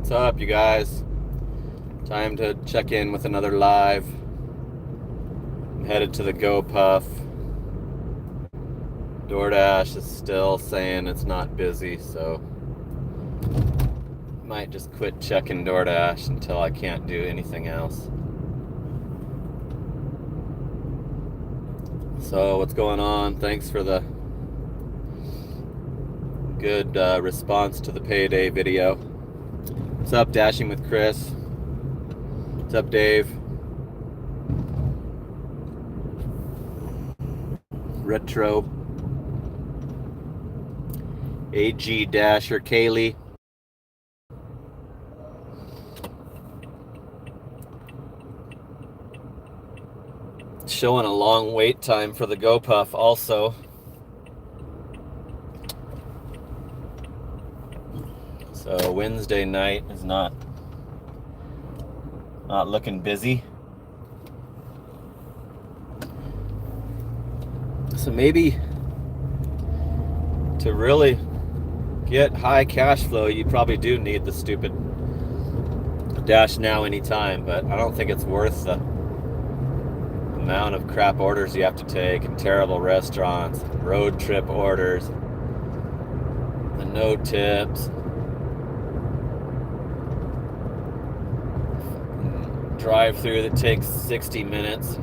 What's up, you guys? Time to check in with another live. I'm headed to the Gopuff. DoorDash is still saying it's not busy, so might just quit checking DoorDash until I can't do anything else. So what's going on? Thanks for the good response to the payday video. What's up, Dashing with Chris? What's up, Dave? Retro. AG Dasher Kaylee. Showing a long wait time for the Gopuff also. So Wednesday night is not looking busy. So maybe to really get high cash flow, you probably do need the stupid Dash Now Anytime, but I don't think it's worth the amount of crap orders you have to take and terrible restaurants, road trip orders, the no tips, drive through that takes 60 minutes.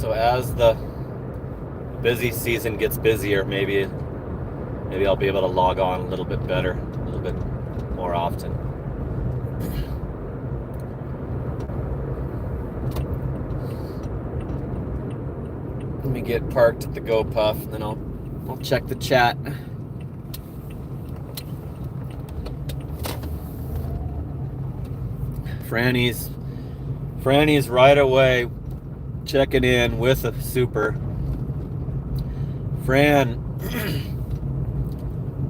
So as the busy season gets busier, maybe I'll be able to log on a little bit better, a little bit more often. Let me get parked at the Gopuff, and then I'll check the chat. Franny's right away checking in with a super. Fran,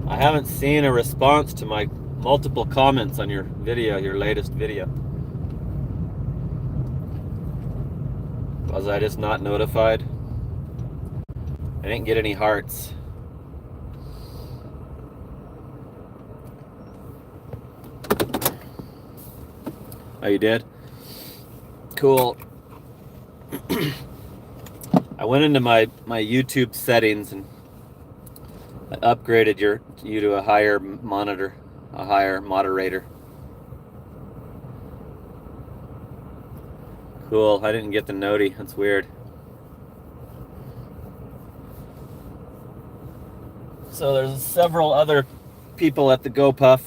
I haven't seen a response to my multiple comments on your video, your latest video. Was I just not notified? I didn't get any hearts. Oh, you did? Cool. I went into my YouTube settings and I upgraded you to a higher monitor, a higher moderator. Cool. I didn't get the noti. That's weird. So there's several other people at the Gopuff.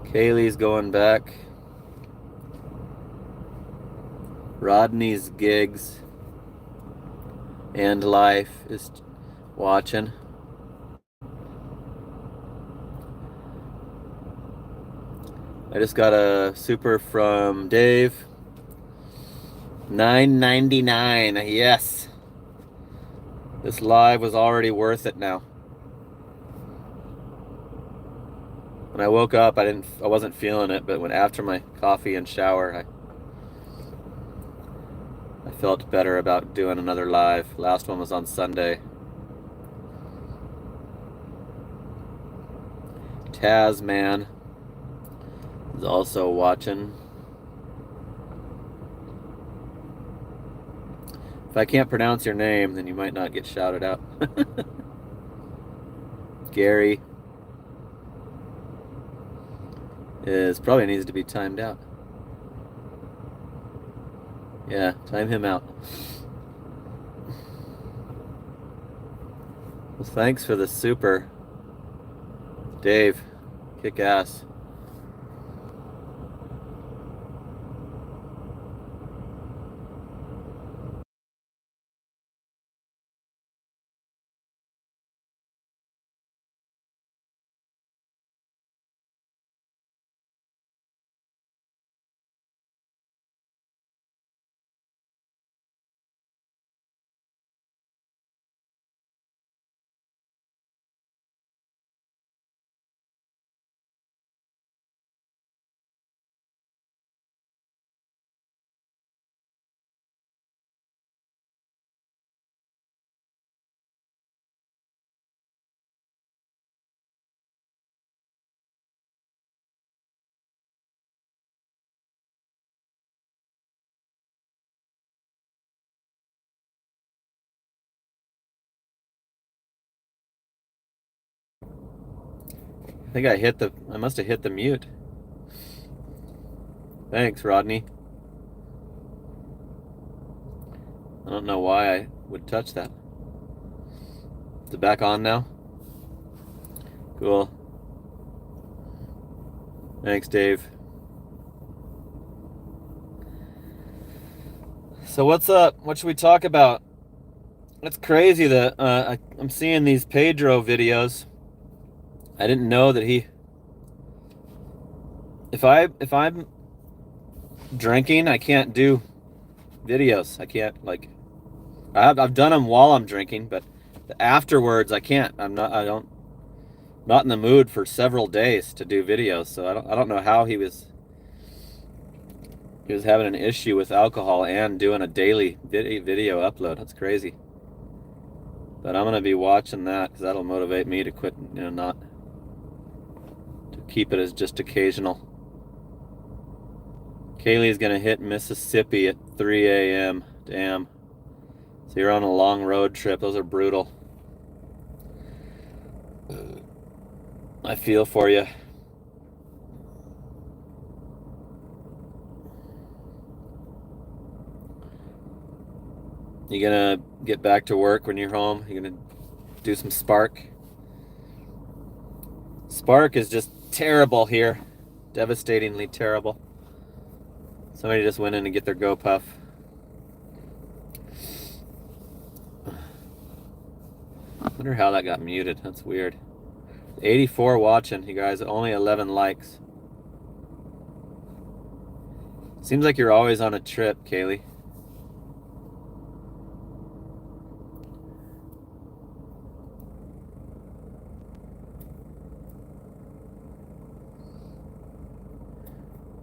Kaylee's going back. Rodney's gigs and life is watching. I just got a super from Dave. $9.99. Yes. This live was already worth it now. When I woke up, I wasn't feeling it, but after my coffee and shower, I felt better about doing another live. Last one was on Sunday. Tasman is also watching. If I can't pronounce your name, then you might not get shouted out. Gary probably needs to be timed out. Yeah, time him out. Well, thanks for the super, Dave. Kick ass. I think I must have hit the mute. Thanks, Rodney. I don't know why I would touch that. Is it back on now? Cool. Thanks, Dave. So what's up? What should we talk about? It's crazy that I'm seeing these Pedro videos. I didn't know that he. If I'm drinking, I can't do videos. I can't like. I've done them while I'm drinking, but afterwards I can't. Not in the mood for several days to do videos. So I don't know how he was having an issue with alcohol and doing a daily video upload. That's crazy. But I'm gonna be watching that because that'll motivate me to quit. Not to keep it as just occasional. Kaylee's gonna hit Mississippi at 3 a.m. Damn. So you're on a long road trip. Those are brutal. I feel for you. You gonna get back to work when you're home? You gonna do some Spark? Spark is just terrible here. Devastatingly terrible. Somebody just went in to get their Gopuff. I wonder how that got muted. That's weird. 84 watching, you guys. Only 11 likes. Seems like you're always on a trip, Kaylee.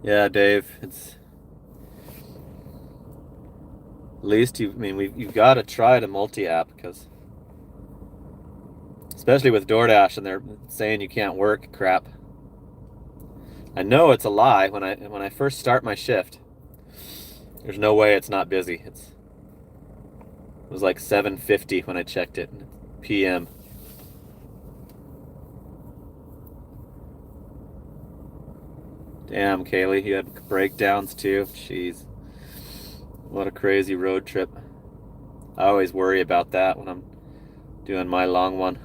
Yeah, Dave. It's at least you've got to try to multi-app because, especially with DoorDash and they're saying you can't work. Crap. I know it's a lie. When I first start my shift, there's no way it's not busy. It was like 7:50 when I checked it, p.m. Damn, Kaylee, you had breakdowns too. Jeez. What a crazy road trip. I always worry about that when I'm doing my long one.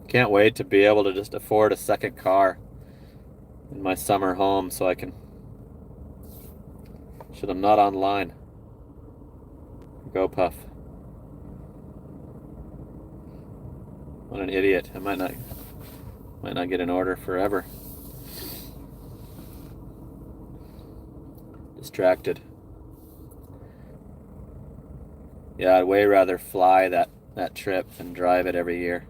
Can't wait to be able to just afford a second car in my summer home so I can. Shit, I'm not online. Gopuff. What an idiot. I might not get an order forever. Distracted. Yeah, I'd way rather fly that trip than drive it every year.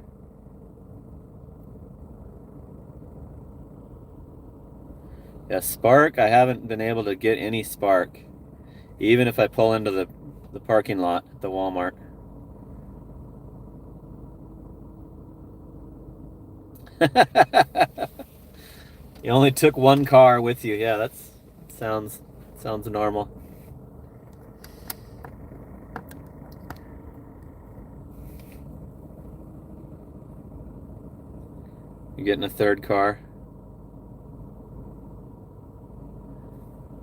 Yeah, Spark, I haven't been able to get any Spark. Even if I pull into the parking lot at the Walmart. You only took one car with you. Yeah, that sounds normal. You getting a third car?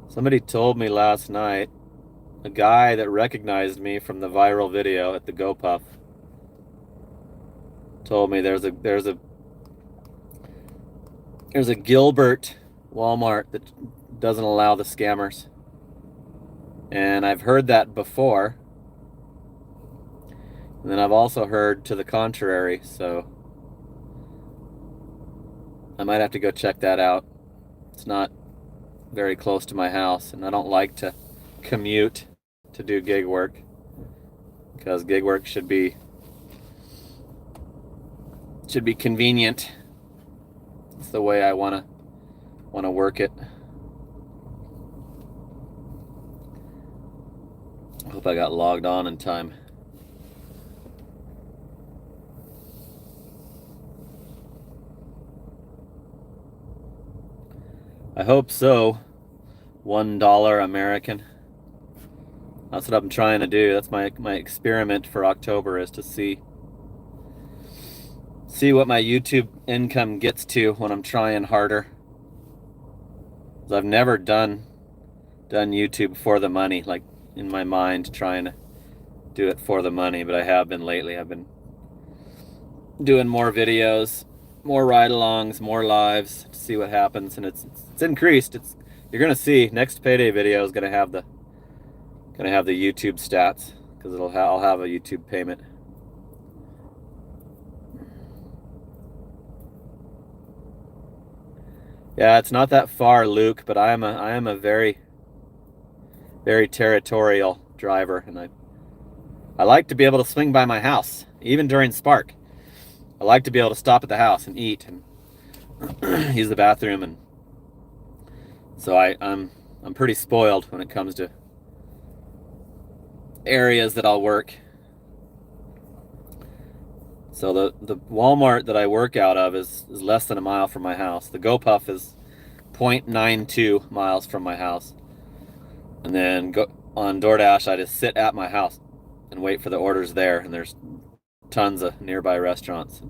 Somebody told me last night, a guy that recognized me from the viral video at the Gopuff told me there's a Gilbert Walmart that doesn't allow the scammers. And I've heard that before. And then I've also heard to the contrary, so I might have to go check that out. It's not very close to my house, and I don't like to commute to do gig work because gig work should be convenient. It's the way I want to work it. I hope I got logged on in time. I hope so. $1 American. That's what I'm trying to do. That's my experiment for October, is to see see what my YouTube income gets to when I'm trying harder. I've never done YouTube for the money, like in my mind trying to do it for the money, but I have been lately. I've been doing more videos, more ride-alongs, more lives to see what happens, and it's increased. You're gonna see next payday video is gonna have the YouTube stats because I'll have a YouTube payment. Yeah, it's not that far, Luke, but I am a very, very territorial driver, and I like to be able to swing by my house, even during Spark. I like to be able to stop at the house and eat and use the bathroom, and so I'm pretty spoiled when it comes to areas that I'll work. So the Walmart that I work out of is less than a mile from my house. The Gopuff is 0.92 miles from my house. And then on DoorDash, I just sit at my house and wait for the orders there. And there's tons of nearby restaurants.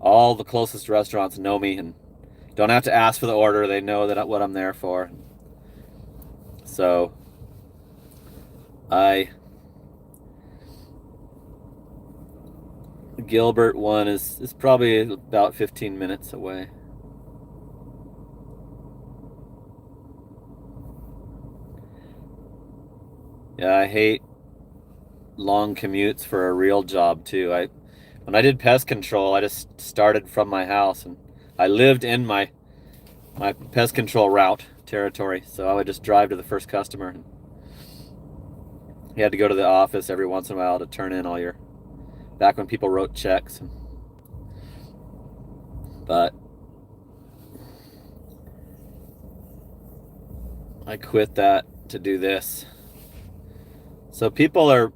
All the closest restaurants know me and don't have to ask for the order. They know what I'm there for. So Gilbert one is probably about 15 minutes away. Yeah, I hate long commutes for a real job too. When I did pest control, I just started from my house and I lived in my pest control route territory, so I would just drive to the first customer. You had to go to the office every once in a while to turn in all your, back when people wrote checks. But I quit that to do this. So people are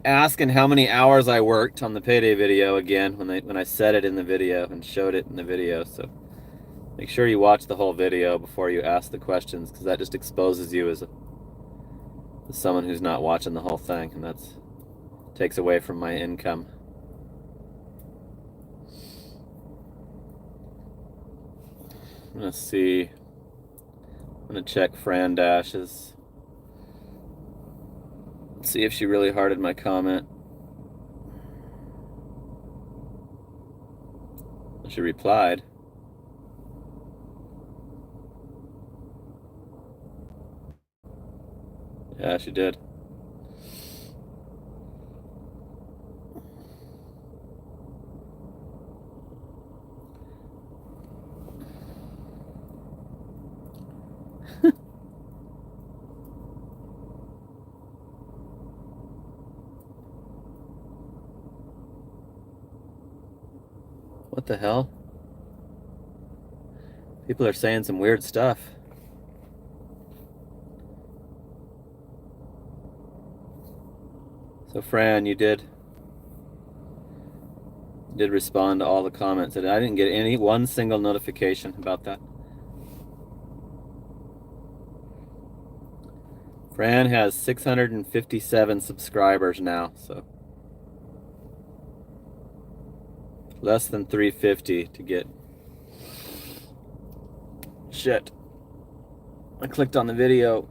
asking how many hours I worked on the payday video again when I said it in the video and showed it in the video. So make sure you watch the whole video before you ask the questions, because that just exposes you as someone who's not watching the whole thing, and that takes away from my income. Let's see. I'm gonna check Fran Dash's. See if she really hearted my comment. She replied. Yeah, she did. What the hell? People are saying some weird stuff. So Fran, you did respond to all the comments, and I didn't get one single notification about that. Fran has 657 subscribers now, so less than 350 to get. Shit. I clicked on the video.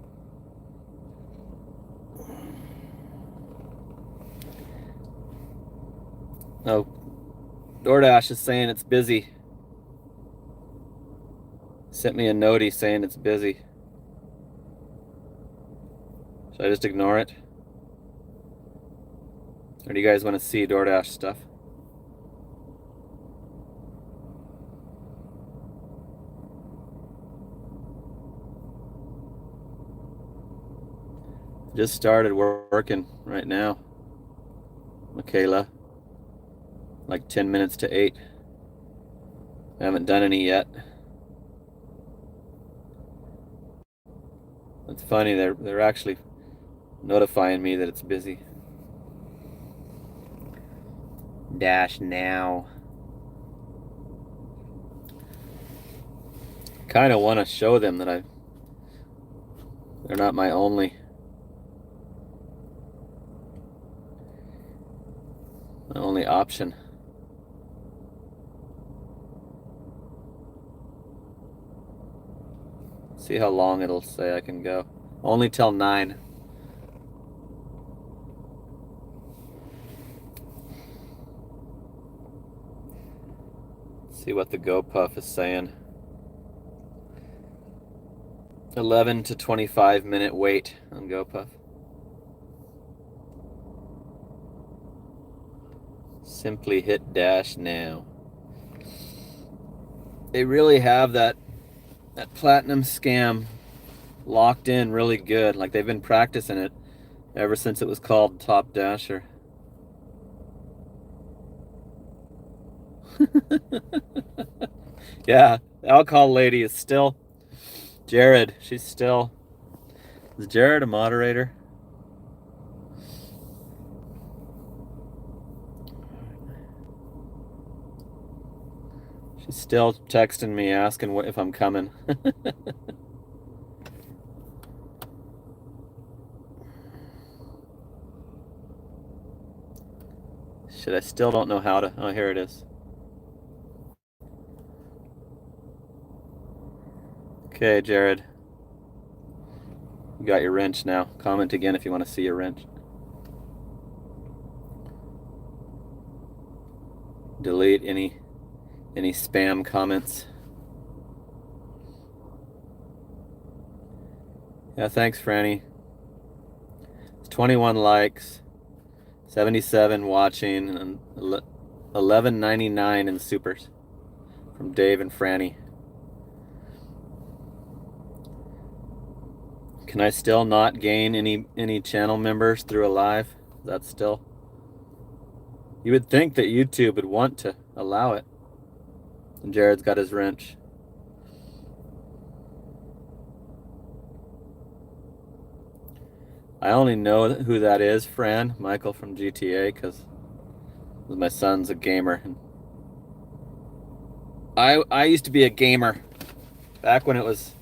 Oh, DoorDash is saying it's busy. Sent me a notey saying it's busy. Should I just ignore it? Or do you guys want to see DoorDash stuff? Just started working right now, Michaela. Like 10 minutes to 8. I haven't done any yet. It's funny, they're actually notifying me that it's busy. Dash now. Kind of want to show them that they're not my only option. See how long it'll say I can go. Only till 9. See what the Gopuff is saying. 11 to 25 minute wait on Gopuff. Simply hit dash now. They really have that platinum scam locked in really good. Like they've been practicing it ever since it was called Top Dasher. Yeah, the alcohol lady is still Jared. She's still. Is Jared a moderator? She's still texting me asking if I'm coming. Shit, I still don't know how to. Oh, here it is. Okay, Jared. You got your wrench now. Comment again if you want to see your wrench. Delete any spam comments. Yeah, thanks, Franny. It's 21 likes, 77 watching, and 11.99 in supers from Dave and Franny. Can I still not gain any channel members through a live? That's still. You would think that YouTube would want to allow it. And Jared's got his wrench. I only know who that is, Fran, Michael from GTA, because my son's a gamer. I used to be a gamer back when it was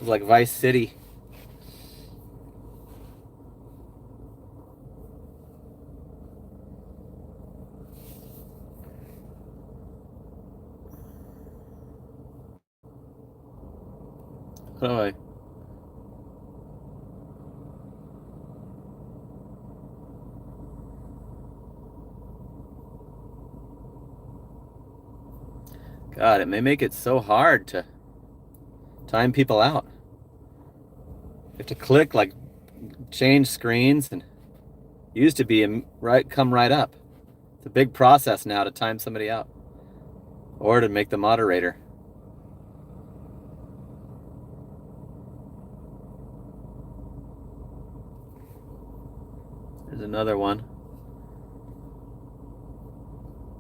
like Vice City. How do I? God, it may make it so hard to time people out. You have to click like change screens, and it used to be come right up. It's a big process now to time somebody out or to make the moderator. There's another one.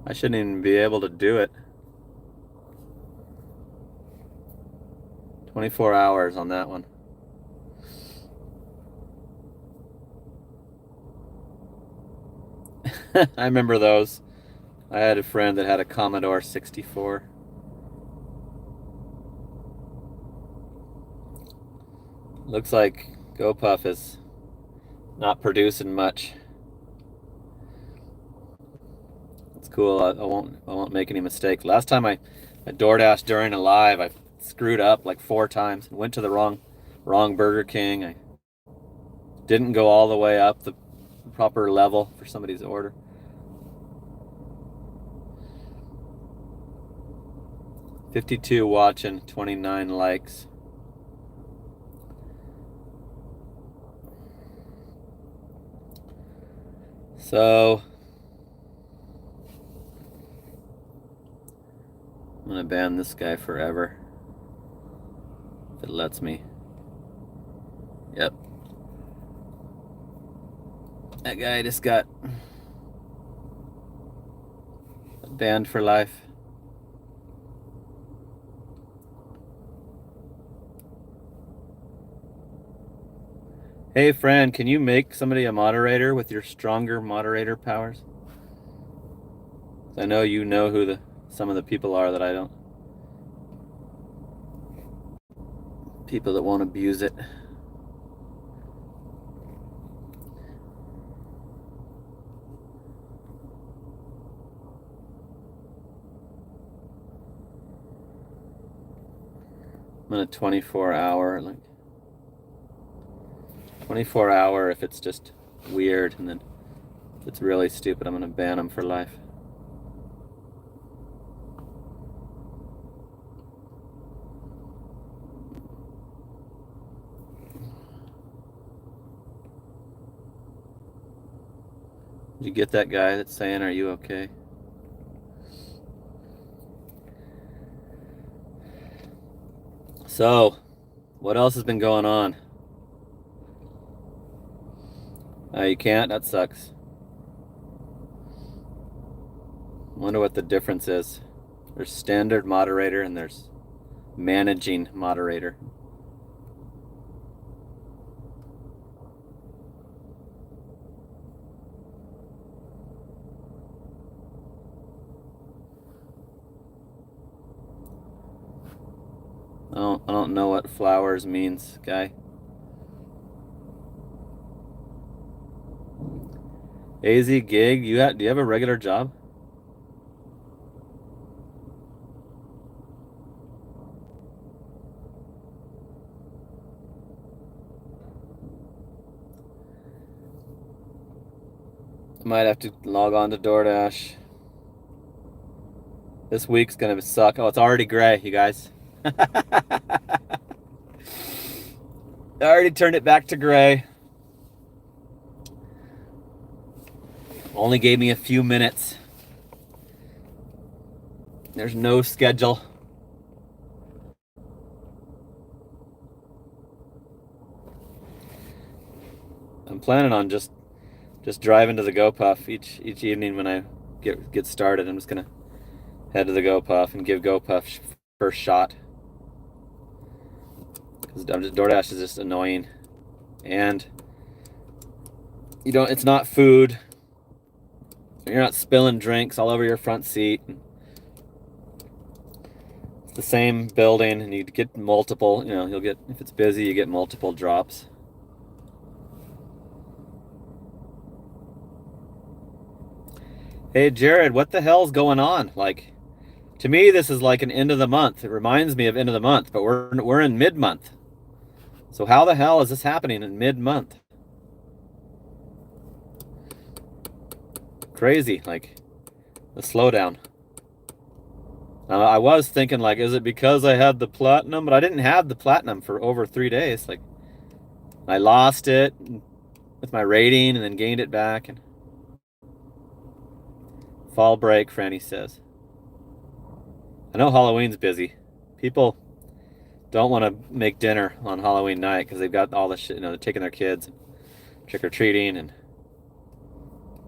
I shouldn't even be able to do it. 24 hours on that one. I remember those. I had a friend that had a Commodore 64. Looks like Gopuff is not producing much. It's cool. I won't make any mistakes. Last time I DoorDashed during a live, I screwed up like 4 times. Went to the wrong Burger King. I didn't go all the way up the proper level for somebody's order. $52 watching, 29 likes. So I'm gonna ban this guy forever if it lets me. Yep. That guy just got banned for life. Hey, friend, can you make somebody a moderator with your stronger moderator powers? I know you know who some of the people are that I don't. People that won't abuse it. I'm in a 24-hour, like 24-hour if it's just weird, and then if it's really stupid, I'm gonna ban them for life. Did you get that guy that's saying, "Are you okay?" So, what else has been going on? You can't? That sucks. Wonder what the difference is. There's standard moderator and there's managing moderator. I don't know what flowers means, guy. AZ gig, do you have a regular job? Might have to log on to DoorDash. This week's gonna suck. Oh, it's already gray, you guys. I already turned it back to gray. Only gave me a few minutes. There's no schedule. I'm planning on just driving to the Gopuff each evening when I get started. I'm just gonna head to the Gopuff and give Gopuff first shot. Because DoorDash is just annoying, and it's not food. You're not spilling drinks all over your front seat. It's the same building, and you get multiple. You'll get, if it's busy, you get multiple drops. Hey Jared, what the hell's going on? Like, to me, this is like an end of the month. It reminds me of end of the month, but we're in mid-month. So how the hell is this happening in mid-month? Crazy, like the slowdown. I was thinking, like, is it because I had the platinum? But I didn't have the platinum for over 3 days. Like, I lost it with my rating and then gained it back. And fall break, Franny says. I know Halloween's busy. People don't want to make dinner on Halloween night because they've got all the shit. They're taking their kids trick-or-treating, and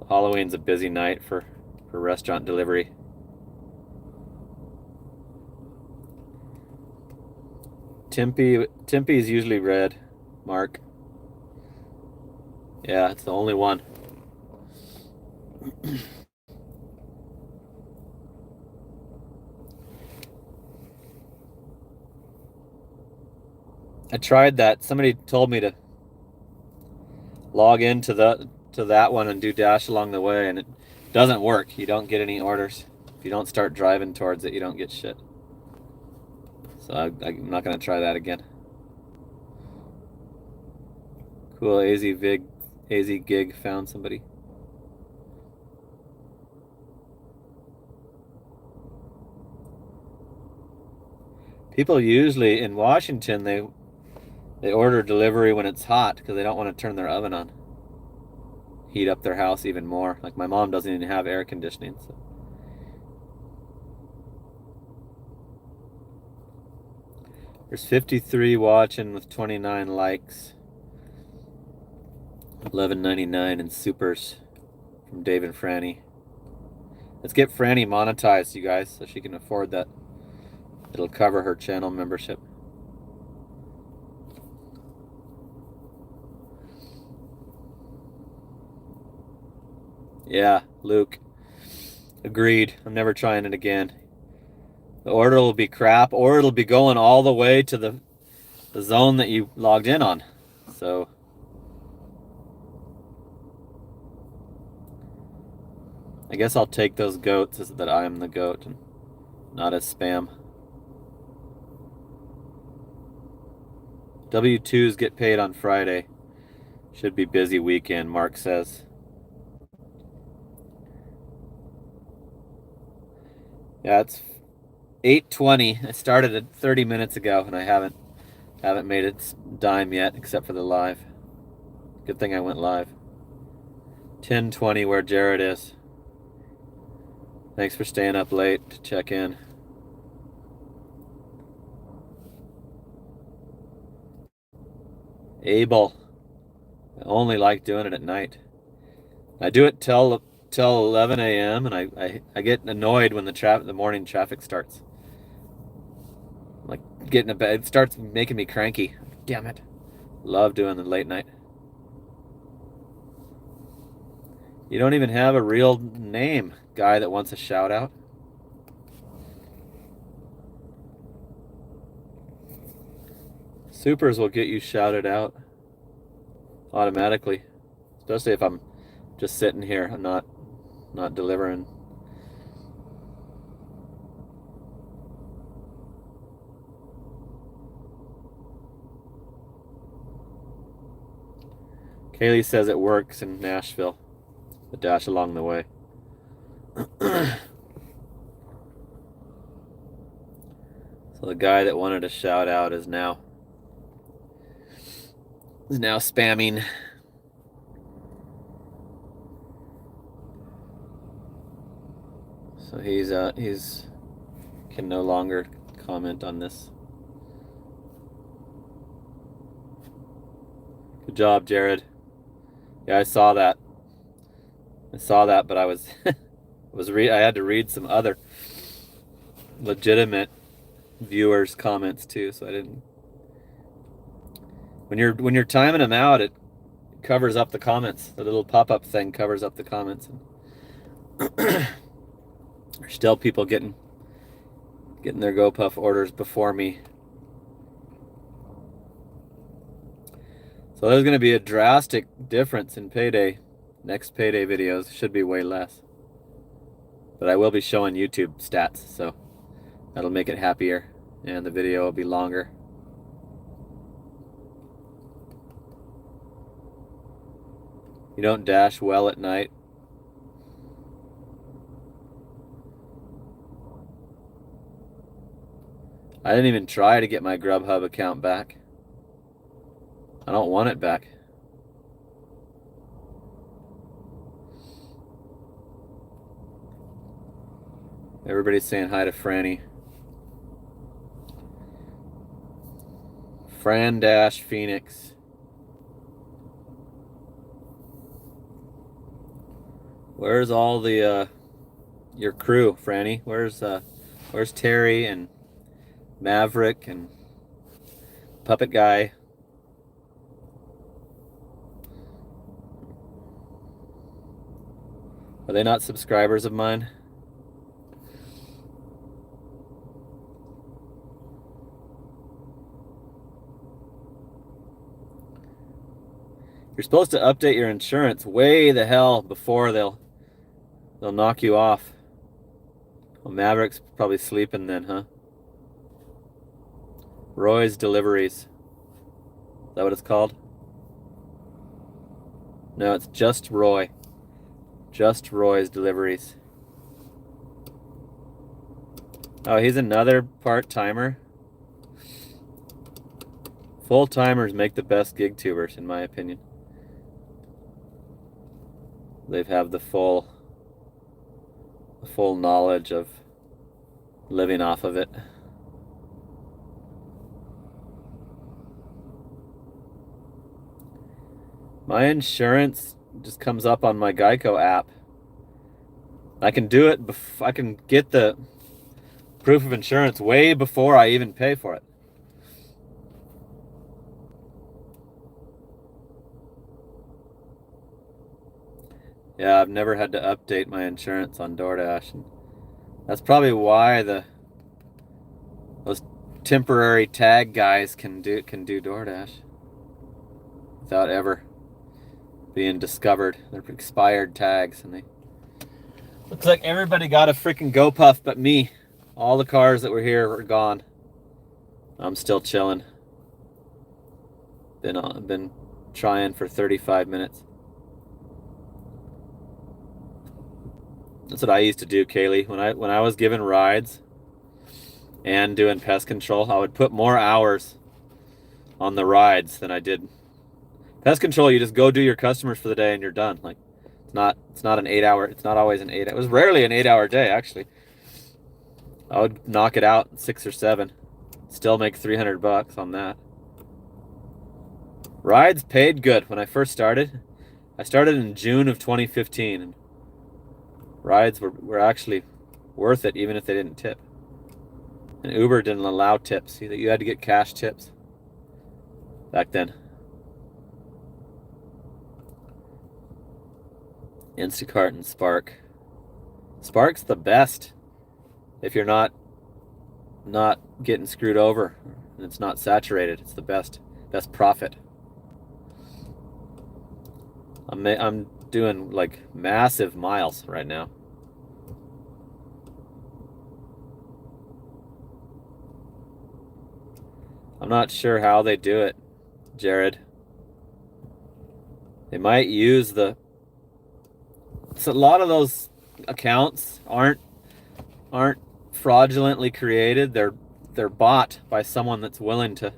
Halloween's a busy night for restaurant delivery. Tempe's usually red, Mark. Yeah, it's the only one. I tried that. Somebody told me to log into that one and do Dash along the way, and it doesn't work. You don't get any orders. If you don't start driving towards it, you don't get shit. So I'm not going to try that again. Cool, AZ gig found somebody. People usually in Washington, they order delivery when it's hot because they don't want to turn their oven on. Heat up their house even more. Like, my mom doesn't even have air conditioning. So. There's 53 watching with 29 likes. $11.99 in supers from Dave and Franny. Let's get Franny monetized, you guys, so she can afford that. It'll cover her channel membership. Yeah, Luke. Agreed. I'm never trying it again. The order will be crap, or it'll be going all the way to the zone that you logged in on. So I guess I'll take those goats as that I am the goat and not as spam. W-2s get paid on Friday. Should be busy weekend, Mark says. Yeah, it's 8:20. I started it 30 minutes ago, and I haven't made it dime yet, except for the live. Good thing I went live. 10:20 where Jared is. Thanks for staying up late to check in. Abel. I only like doing it at night. I do it till 11 a.m. and I get annoyed when the morning traffic starts. Like getting a bed, it starts making me cranky. Damn it. Love doing the late night. You don't even have a real name, guy that wants a shout out. Supers will get you shouted out automatically, especially if I'm just sitting here and not delivering. Kaylee says it works in Nashville. The dash along the way. So the guy that wanted a shout out is now spamming. So he's can no longer comment on this. Good job, Jared. Yeah, I saw that, but I was I had to read some other legitimate viewers' comments too, so I didn't. When you're timing them out, it covers up the comments. The little pop-up thing covers up the comments. There's still people getting their GoPuff orders before me. So there's going to be a drastic difference in payday. Next payday videos should be way less. But I will be showing YouTube stats, so that'll make it happier, and the video will be longer. You don't dash well at night. I didn't even try to get my Grubhub account back. I don't want it back. Everybody's saying hi to Franny. Fran Dash Phoenix. Where's all the your crew, Franny? Where's Terry and Maverick and Puppet Guy? Are they not subscribers of mine? You're supposed to update your insurance way the hell before they'll knock you off. Well, Maverick's probably sleeping then, huh? Roy's Deliveries. Is that what it's called? No, it's just Roy. Just Roy's Deliveries. Oh, he's another part-timer. Full-timers make the best gig tubers, in my opinion. They have the full knowledge of living off of it. My insurance just comes up on my Geico app. I can do it. I can get the proof of insurance way before I even pay for it. Yeah, I've never had to update my insurance on DoorDash. And that's probably why those temporary tag guys can do DoorDash without ever being discovered. They're expired tags, and looks like everybody got a freaking GoPuff but me. All the cars that were here are gone. I'm still chilling. Been trying for 35 minutes. That's what I used to do, Kaylee. When I was giving rides and doing pest control, I would put more hours on the rides than I did pest control. You just go do your customers for the day and you're done. Like it's not an 8 hour. It's not always an 8. It was rarely an 8 hour day actually. I would knock it out in 6 or 7. Still make $300 on that. Rides paid good when I first started. I started in June of 2015. And rides were actually worth it even if they didn't tip. And Uber didn't allow tips. You had to get cash tips back then. Instacart and Spark. Spark's the best if you're not getting screwed over and it's not saturated. It's the best profit. I'm doing like massive miles right now. I'm not sure how they do it, Jared. They might use so a lot of those accounts aren't fraudulently created. They're bought by someone that's willing to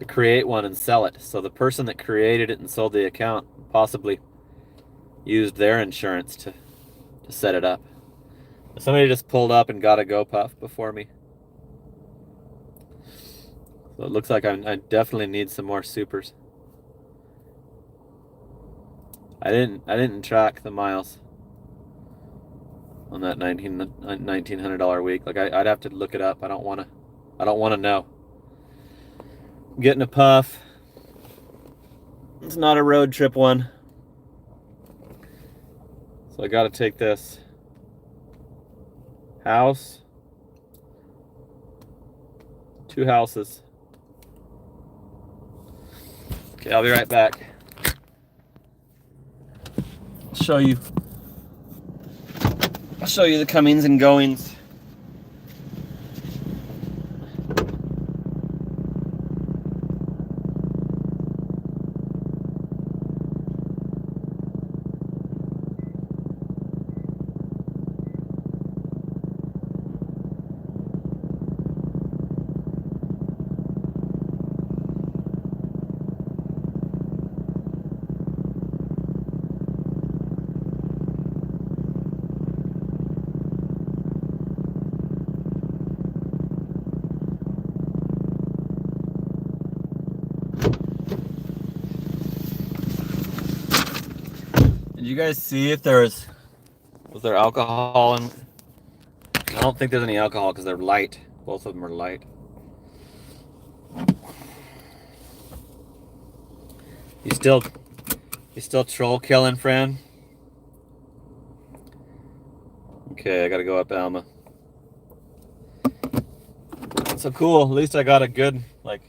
create one and sell it. So the person that created it and sold the account possibly used their insurance to set it up. Somebody just pulled up and got a Gopuff before me. So it looks like I definitely need some more supers. I didn't track the miles on that $1,900 week. Like I'd have to look it up. I don't want to know. I'm getting a puff. It's not a road trip one. So I got to take this house, 2 houses. Okay, I'll be right back. I'll show you the comings and goings. Did you guys see if was there alcohol in? I don't think there's any alcohol because they're light. Both of them are light. You still troll killing, friend? Okay, I gotta go up Alma. So cool. At least I got a good, like,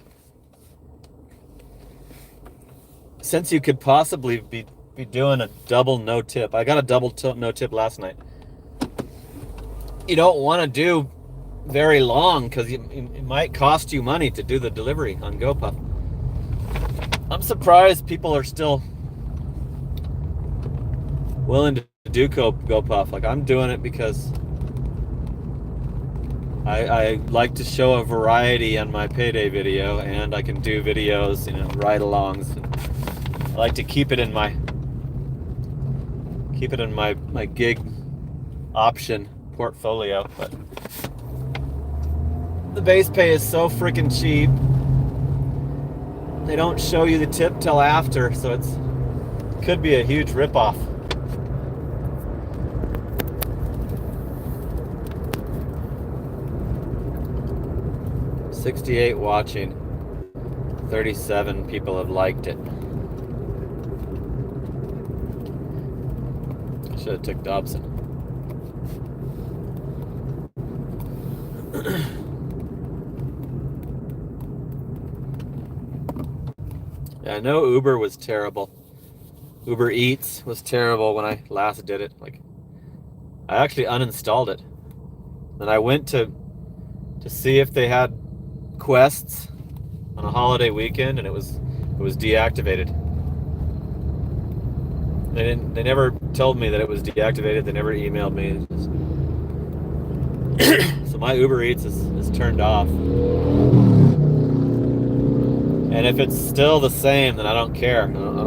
since you could possibly be doing a double no tip. I got a double no tip last night. You don't want to do very long because it might cost you money to do the delivery on Gopuff. I'm surprised people are still willing to do Gopuff. Like, I'm doing it because I like to show a variety on my payday video, and I can do videos, ride-alongs. I like to keep it in my gig option portfolio, but the base pay is so freaking cheap. They don't show you the tip till after, so it could be a huge ripoff. $68 watching. 37 people have liked it. Should have took Dobson. Yeah, I know Uber was terrible. Uber Eats was terrible when I last did it. Like, I actually uninstalled it. And I went to see if they had quests, on a holiday weekend, and it was deactivated. They never told me that it was deactivated. They never emailed me. So my Uber Eats is turned off. And if it's still the same, then I don't care. I don't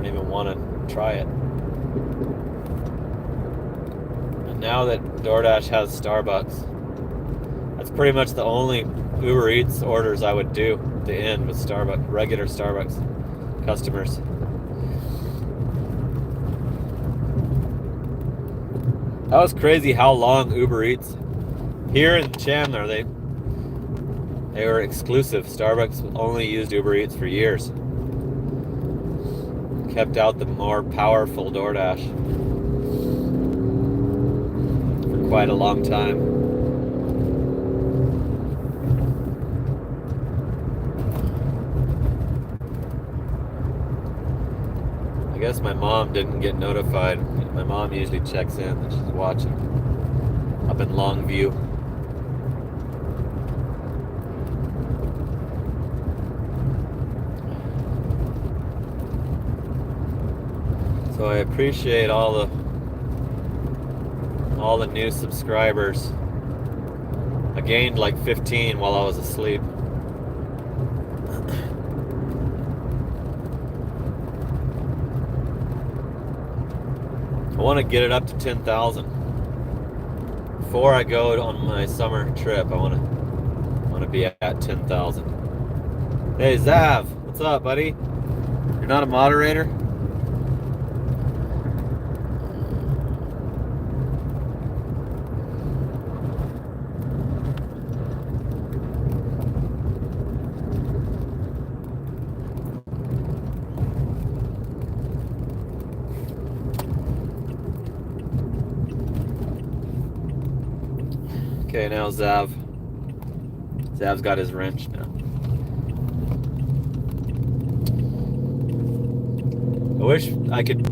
even want to try it. And now that DoorDash has Starbucks, that's pretty much the only Uber Eats orders I would do at the end with Starbucks, regular Starbucks customers. That was crazy how long Uber Eats here in Chandler, they were exclusive. Starbucks only used Uber Eats for years. Kept out the more powerful DoorDash for quite a long time. I guess my mom didn't get notified. My mom usually checks in that she's watching up in Longview. So I appreciate all the new subscribers. I gained like 15 while I was asleep. I want to get it up to 10,000 before I go on my summer trip. I want to be at 10,000. Hey Zav, what's up, buddy? You're not a moderator? Okay, now Zav's got his wrench now. I wish I could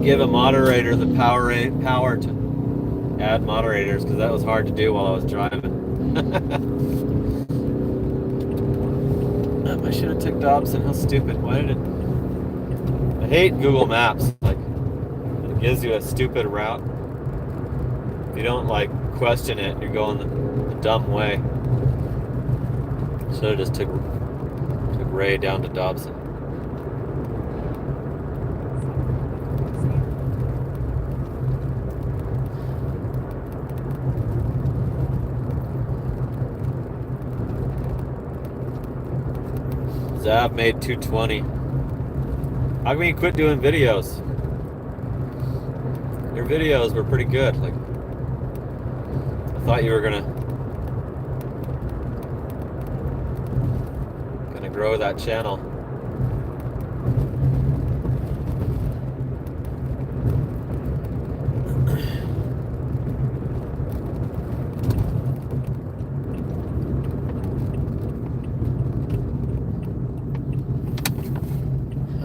give a moderator the power to add moderators, because that was hard to do while I was driving. I should have took Dobson. How stupid. Why did it? I hate Google Maps. Like, it gives you a stupid route. If you don't like question it, you're going the dumb way. Should have just took Ray down to Dobson. Zav made 220. How come you quit doing videos? Your videos were pretty good. Like, I thought you were gonna grow that channel.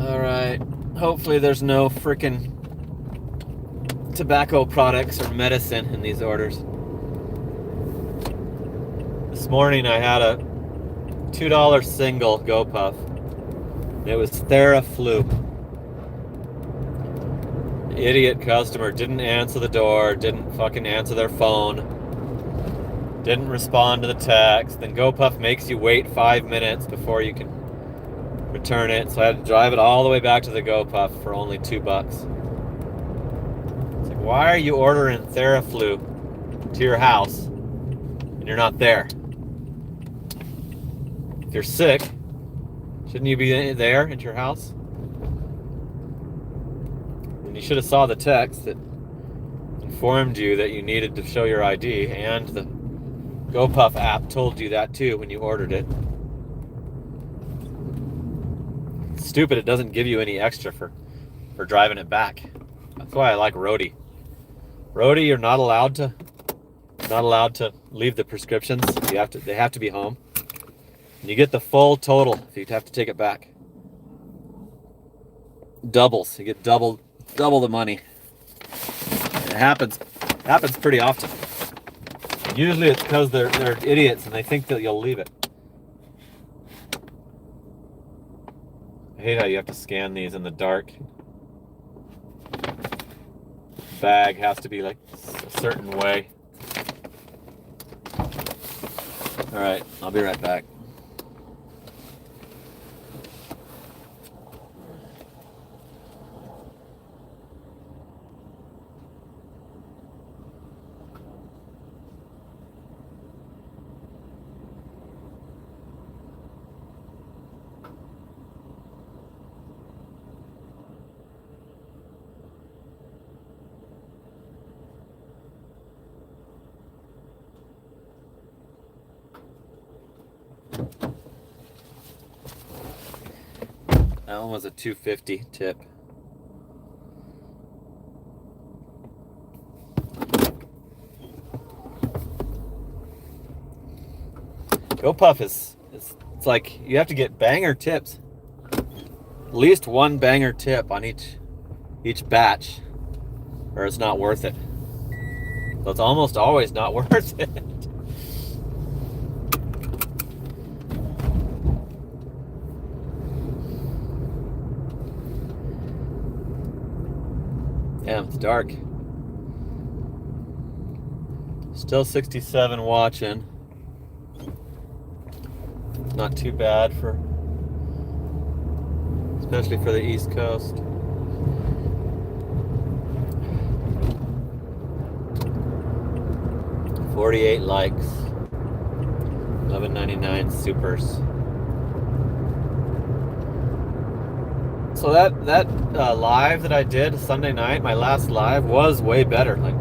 All right. Hopefully there's no frickin' tobacco products or medicine in these orders. This morning I had a $2 single Gopuff. It was Theraflu. The idiot customer didn't answer the door, didn't fucking answer their phone, didn't respond to the text. Then Gopuff makes you wait 5 minutes before you can return it. So I had to drive it all the way back to the Gopuff for only $2. It's like, why are you ordering Theraflu to your house and you're not there? If you're sick, shouldn't you be there at your house? And you should have saw the text that informed you that you needed to show your ID, and the Gopuff app told you that too when you ordered it. It's stupid, it doesn't give you any extra for driving it back. That's why I like Roadie. Roadie, you're not allowed to leave the prescriptions. They have to be home. And you get the full total if you have to take it back. Doubles. You get double the money. It happens pretty often. Usually it's because they're idiots and they think that you'll leave it. I hate how you have to scan these in the dark. Bag has to be like a certain way. All right, I'll be right back. That one was a $2.50 tip. Gopuff is it's like you have to get banger tips. At least one banger tip on each batch, or it's not worth it. So it's almost always not worth it. Damn, it's dark. Still 67 watching. Not too bad especially for the East Coast. $48 likes. $11.99 supers. So that live that I did Sunday night, my last live, was way better. Like,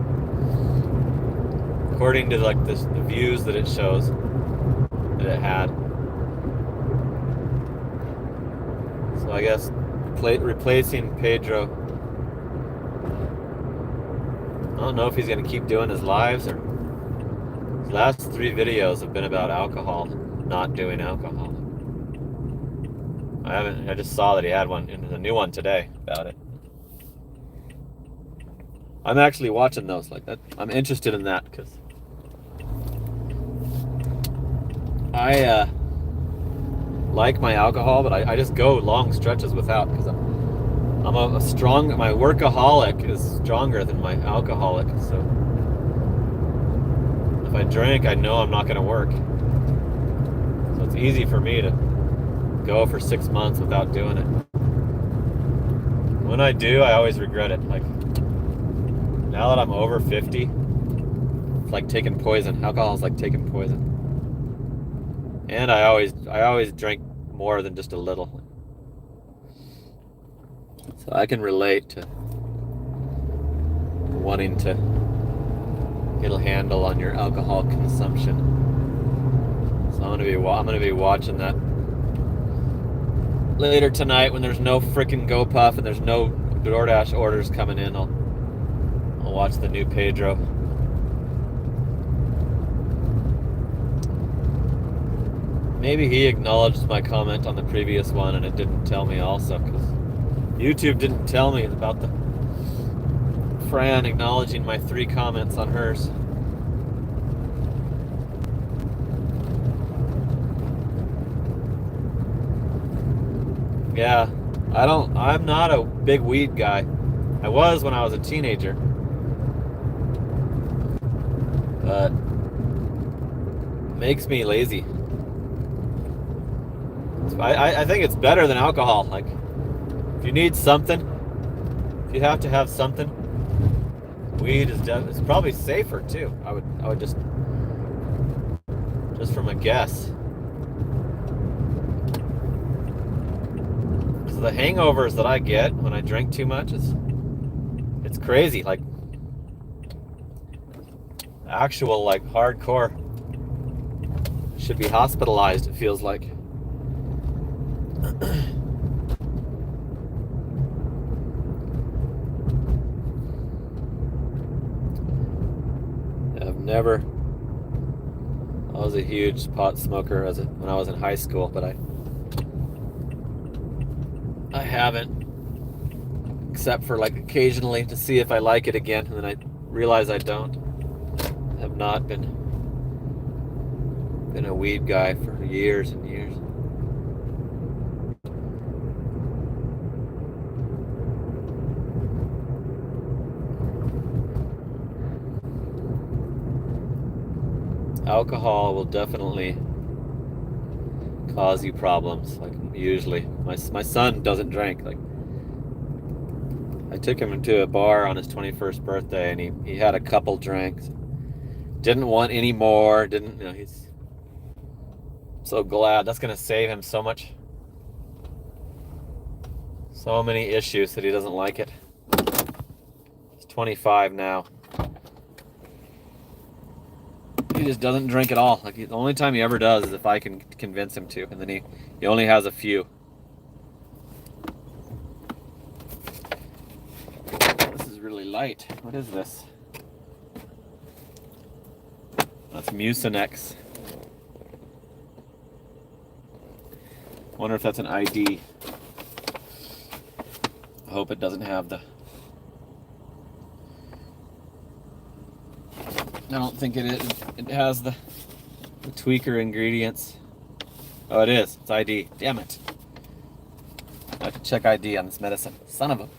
according to like the views that it shows that it had. So I guess replacing Pedro. I don't know if he's gonna keep doing his lives, or his last 3 videos have been about alcohol, not doing alcohol. I just saw that he had one, and a new one today about it. I'm actually watching those like that. I'm interested in that because I like my alcohol, but I just go long stretches without because I'm a strong. My workaholic is stronger than my alcoholic. So if I drink, I know I'm not going to work. So it's easy for me to go for 6 months without doing it. When I do, I always regret it. Like, now that I'm over 50, it's like taking poison. Alcohol is like taking poison. And I always drink more than just a little. So I can relate to wanting to get a handle on your alcohol consumption. So I'm gonna be watching that later tonight when there's no freaking Gopuff and there's no DoorDash orders coming in. I'll watch the new Pedro. Maybe he acknowledged my comment on the previous one and it didn't tell me also, because YouTube didn't tell me about the Fran acknowledging my 3 comments on hers. Yeah, I'm not a big weed guy. I was when I was a teenager. But it makes me lazy. I think it's better than alcohol. Like, if you need something, if you have to have something, weed is it's probably safer too. I would just from a guess. So the hangovers that I get when I drink too much it's crazy. Like, actual, like, hardcore. Should be hospitalized, it feels like. I was a huge pot smoker when I was in high school, but I haven't, except for like occasionally to see if I like it again, and then I realize I don't. I have not been Been a weed guy for years and years. Alcohol will definitely cause you problems. Like usually, my son doesn't drink. Like I took him into a bar on his 21st birthday, and he had a couple drinks. Didn't want any more. Didn't, you know? He's so glad. That's gonna save him so many issues that he doesn't like it. He's 25 now. He just doesn't drink at all. Like the only time he ever does is if I can convince him to, and then he only has a few. This is really light. What is this? That's Mucinex. Wonder if that's an ID. I hope it doesn't have the... I don't think it is. It has the tweaker ingredients. Oh, it is. It's ID. Damn it. I have to check ID on this medicine. Son of a...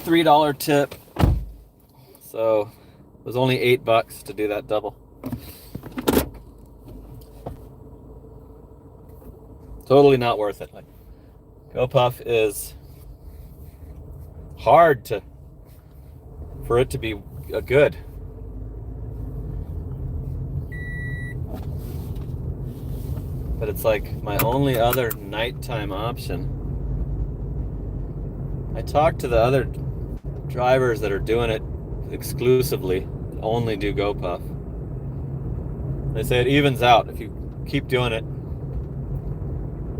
$3 tip. So it was only $8 to do that double. Totally not worth it. Like Gopuff is hard for it to be a good. But it's like my only other nighttime option. I talked to the other drivers that are doing it exclusively, only do Gopuff. They say it evens out. If you keep doing it,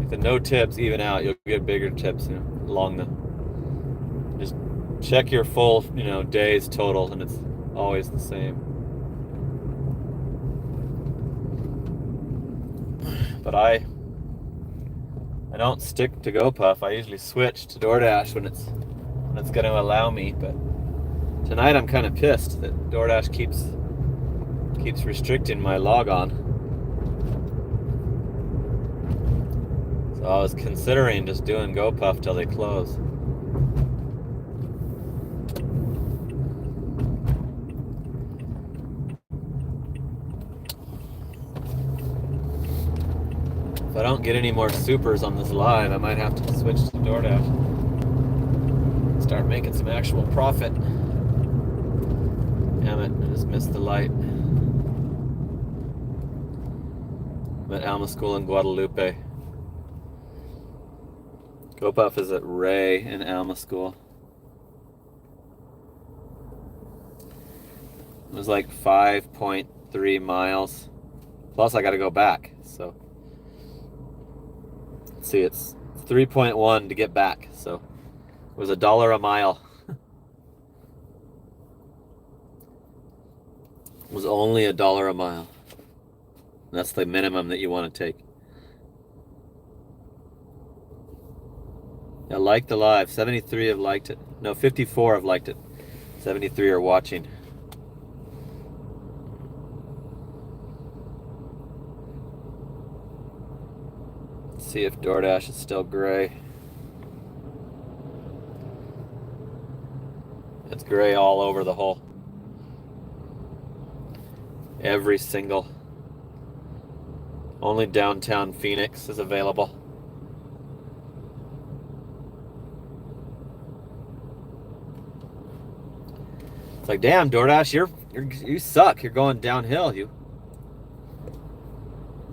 if the no tips even out, you'll get bigger tips, along the... Just check your full, days total, and it's always the same. But I don't stick to Gopuff. I usually switch to DoorDash when it's going to allow me. But tonight I'm kind of pissed that DoorDash keeps restricting my logon. So I was considering just doing Gopuff till they close. If I don't get any more supers on this live, I might have to switch to DoorDash. Start making some actual profit. Damn it, I just missed the light. I'm at Alma School in Guadalupe. Gopuff is at Ray in Alma School. It was like 5.3 miles. Plus I gotta go back, so. Let's see, it's 3.1 to get back, so it was $1 a mile. It was only $1 a mile. That's the minimum that you want to take. Yeah, like the live. 73 have liked it. No, 54 have liked it. 73 are watching. Let's see if DoorDash is still gray. It's gray all over the whole. Every single. Only downtown Phoenix is available. It's like, damn, DoorDash, you suck. You're going downhill.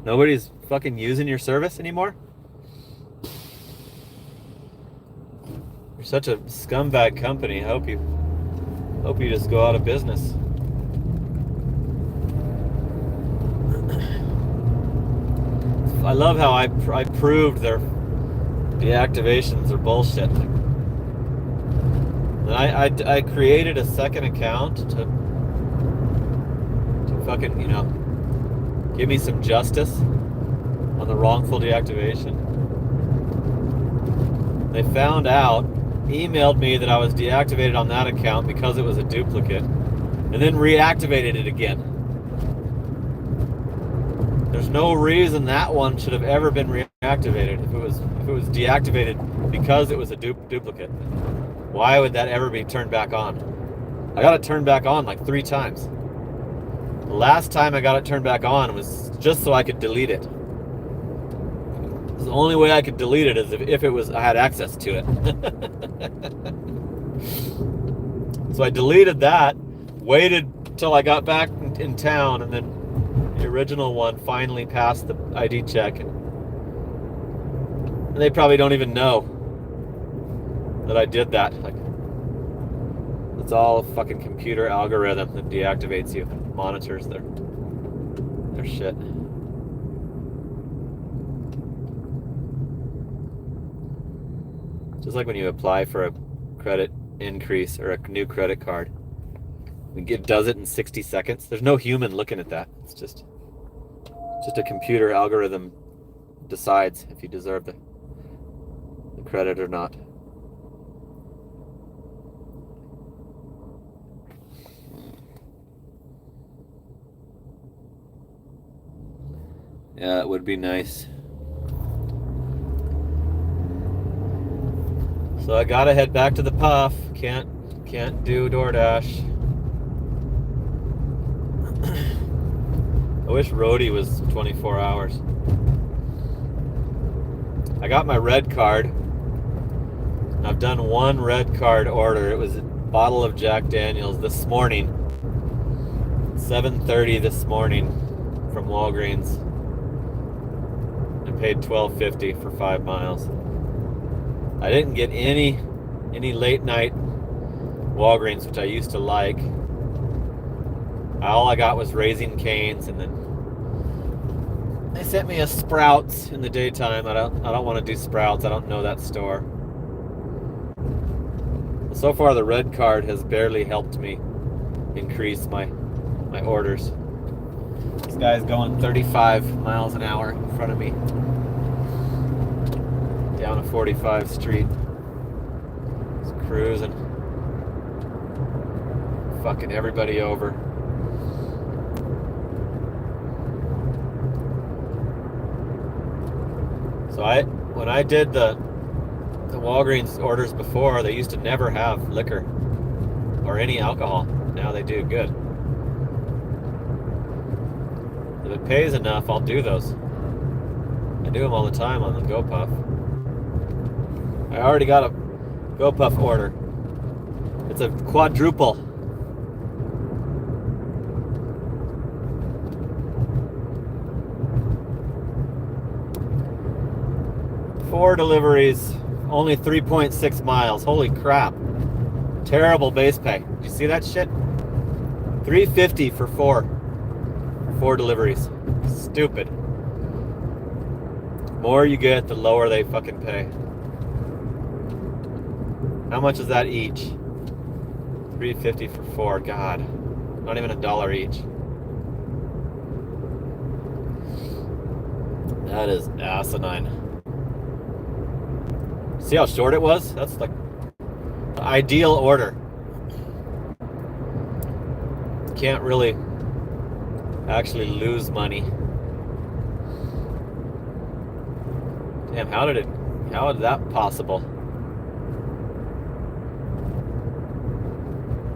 Nobody's fucking using your service anymore? You're such a scumbag company. I hope you just go out of business. I love how I proved their deactivations are bullshit. And I created a second account to fucking, give me some justice on the wrongful deactivation. They found out, emailed me that I was deactivated on that account because it was a duplicate, and then reactivated it again. There's no reason that one should have ever been reactivated if it was deactivated because it was a duplicate. Why would that ever be turned back on? I got it turned back on like 3 times. The last time I got it turned back on was just so I could delete it. The only way I could delete it is if I had access to it. So I deleted that, waited till I got back in town, and then the original one finally passed the ID check. And they probably don't even know that I did that. Like, it's all a fucking computer algorithm that deactivates you, monitors their shit. Just like when you apply for a credit increase or a new credit card. It does it in 60 seconds. There's no human looking at that. It's just a computer algorithm decides if you deserve the credit or not. Yeah, it would be nice. So I gotta head back to the Puff. Can't do DoorDash. I wish Roadie was 24 hours. I got my red card. I've done one red card order. It was a bottle of Jack Daniels this morning. 7:30 this morning from Walgreens. I paid $12.50 for 5 miles. I didn't get any late night Walgreens, which I used to like. All I got was Raising Cane's, and then they sent me a Sprouts in the daytime. I don't want to do Sprouts. I don't know that store. So far, the red card has barely helped me increase my orders. This guy's going 35 miles an hour in front of me down a 45 street. Just cruising, fucking everybody over. So when I did the Walgreens orders before, they used to never have liquor or any alcohol. Now they do. Good. If it pays enough, I'll do those. I do them all the time on the Gopuff. I already got a Gopuff order. It's a quadruple. Four deliveries, only 3.6 miles. Holy crap. Terrible base pay. Did you see that shit? $3.50 for four deliveries. Stupid. More you get, the lower they fucking pay. How much is that each? $3.50 for 4. God. Not even $1 each. That is asinine. See how short it was? That's like the ideal order. Can't really actually lose money. Damn, how is that possible?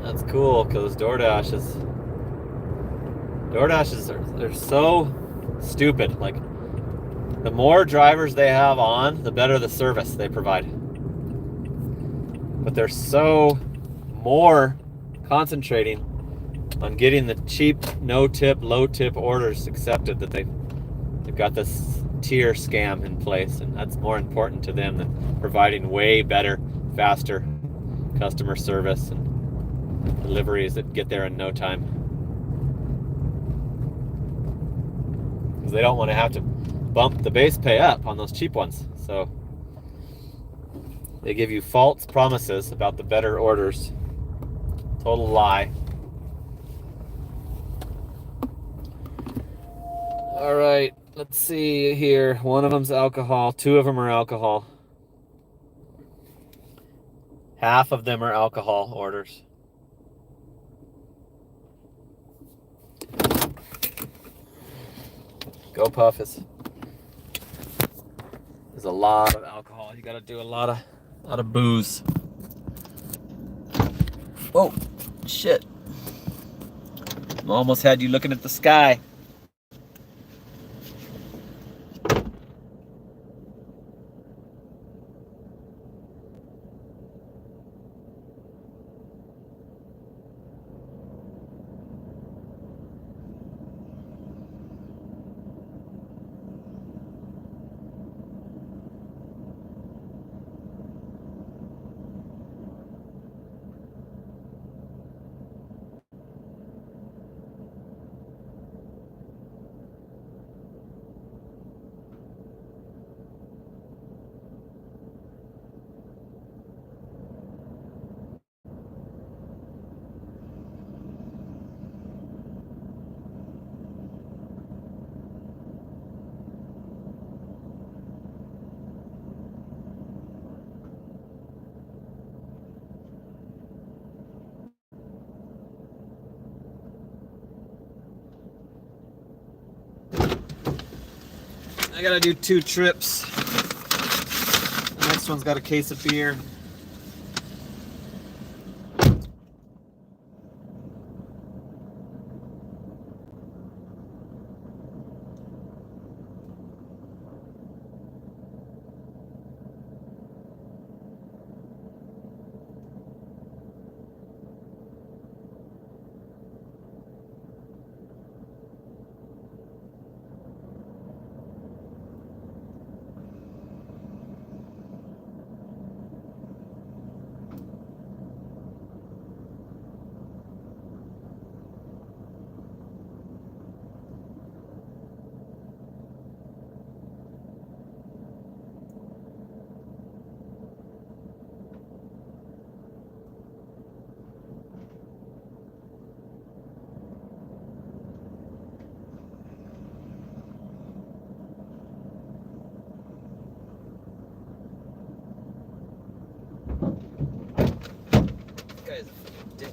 That's cool, because DoorDashes they're so stupid. Like, the more drivers they have on, the better the service they provide. But they're so more concentrating on getting the cheap, no-tip, low-tip orders accepted that they've got this tier scam in place, and that's more important to them than providing way better, faster customer service and deliveries that get there in no time. Because they don't want to have to bump the base pay up on those cheap ones. So they give you false promises about the better orders. Total lie. All right, let's see here. One of them's alcohol. 2 of them are alcohol. Half of them are alcohol orders. Gopuff is a lot of alcohol. You gotta do a lot of booze. Oh, shit. Almost had you looking at the sky. I gotta do 2 trips. The next one's got a case of beer. Guy's a fucking dick.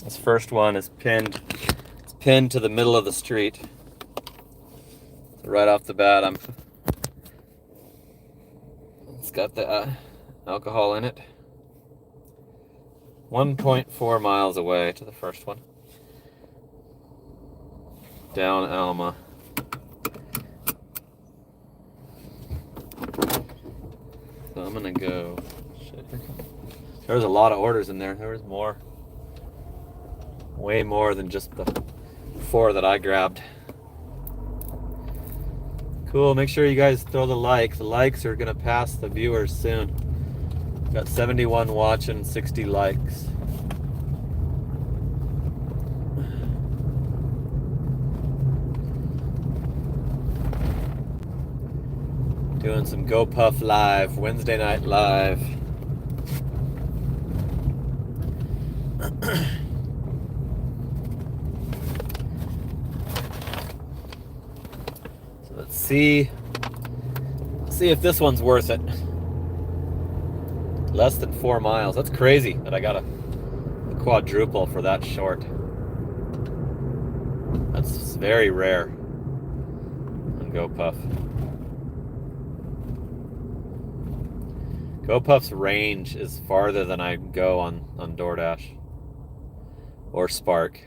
This first one is pinned. It's pinned to the middle of the street. So right off the bat, it's got the alcohol in it. 1.4 miles away to the first one. Down Alma. So I'm gonna go. Shit, there was a lot of orders in there. There was more. Way more than just the 4 that I grabbed. Cool, make sure you guys throw the like. The likes are gonna pass the viewers soon. Got 71 watching, 60 likes. Doing some Gopuff live, Wednesday night live. So let's see if this one's worth it. Less than 4 miles. That's crazy that I got a quadruple for that short. That's very rare on Gopuff. Gopuff's range is farther than I go on DoorDash or Spark.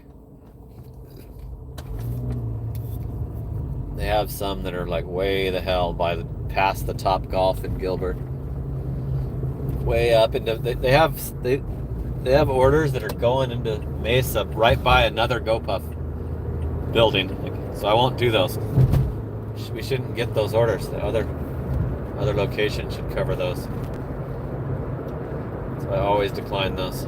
They have some that are like way the hell past the Top Golf in Gilbert. Way up into they have orders that are going into Mesa right by another Gopuff building. So I won't do those. We shouldn't get those orders. The other location should cover those. So I always decline those.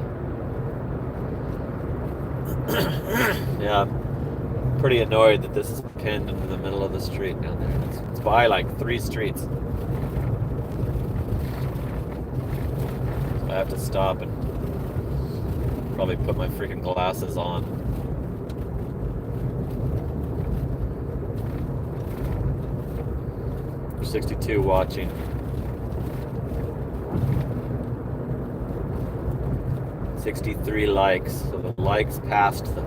Yeah, I'm pretty annoyed that this is pinned into the middle of the street down there. It's by like 3 streets. So I have to stop and probably put my freaking glasses on. For 62 watching. 63 likes. So the likes passed the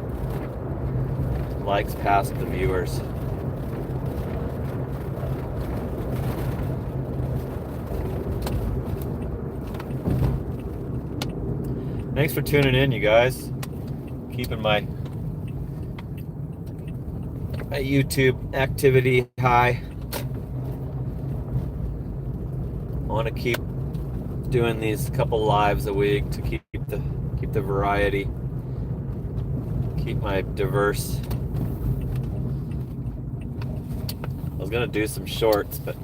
viewers. Thanks for tuning in, you guys. Keeping my YouTube activity high. I want to keep doing these couple lives a week to keep the variety, keep my diverse. I was gonna do some shorts, but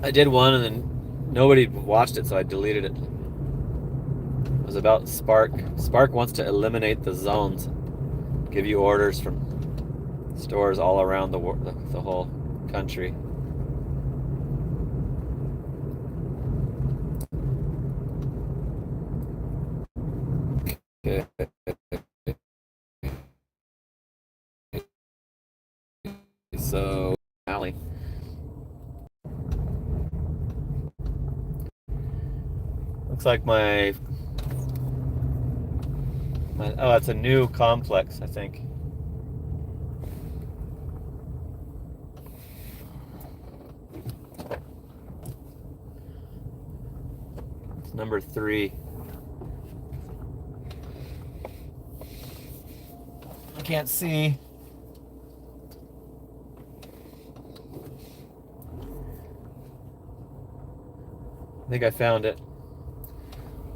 I did one and then nobody watched it, so I deleted it. It was about Spark. Spark wants to eliminate the zones, give you orders from stores all around the whole country. Okay. So, Alley. Looks like my oh, it's a new complex, I think. It's number 3. I can't see. I think I found it.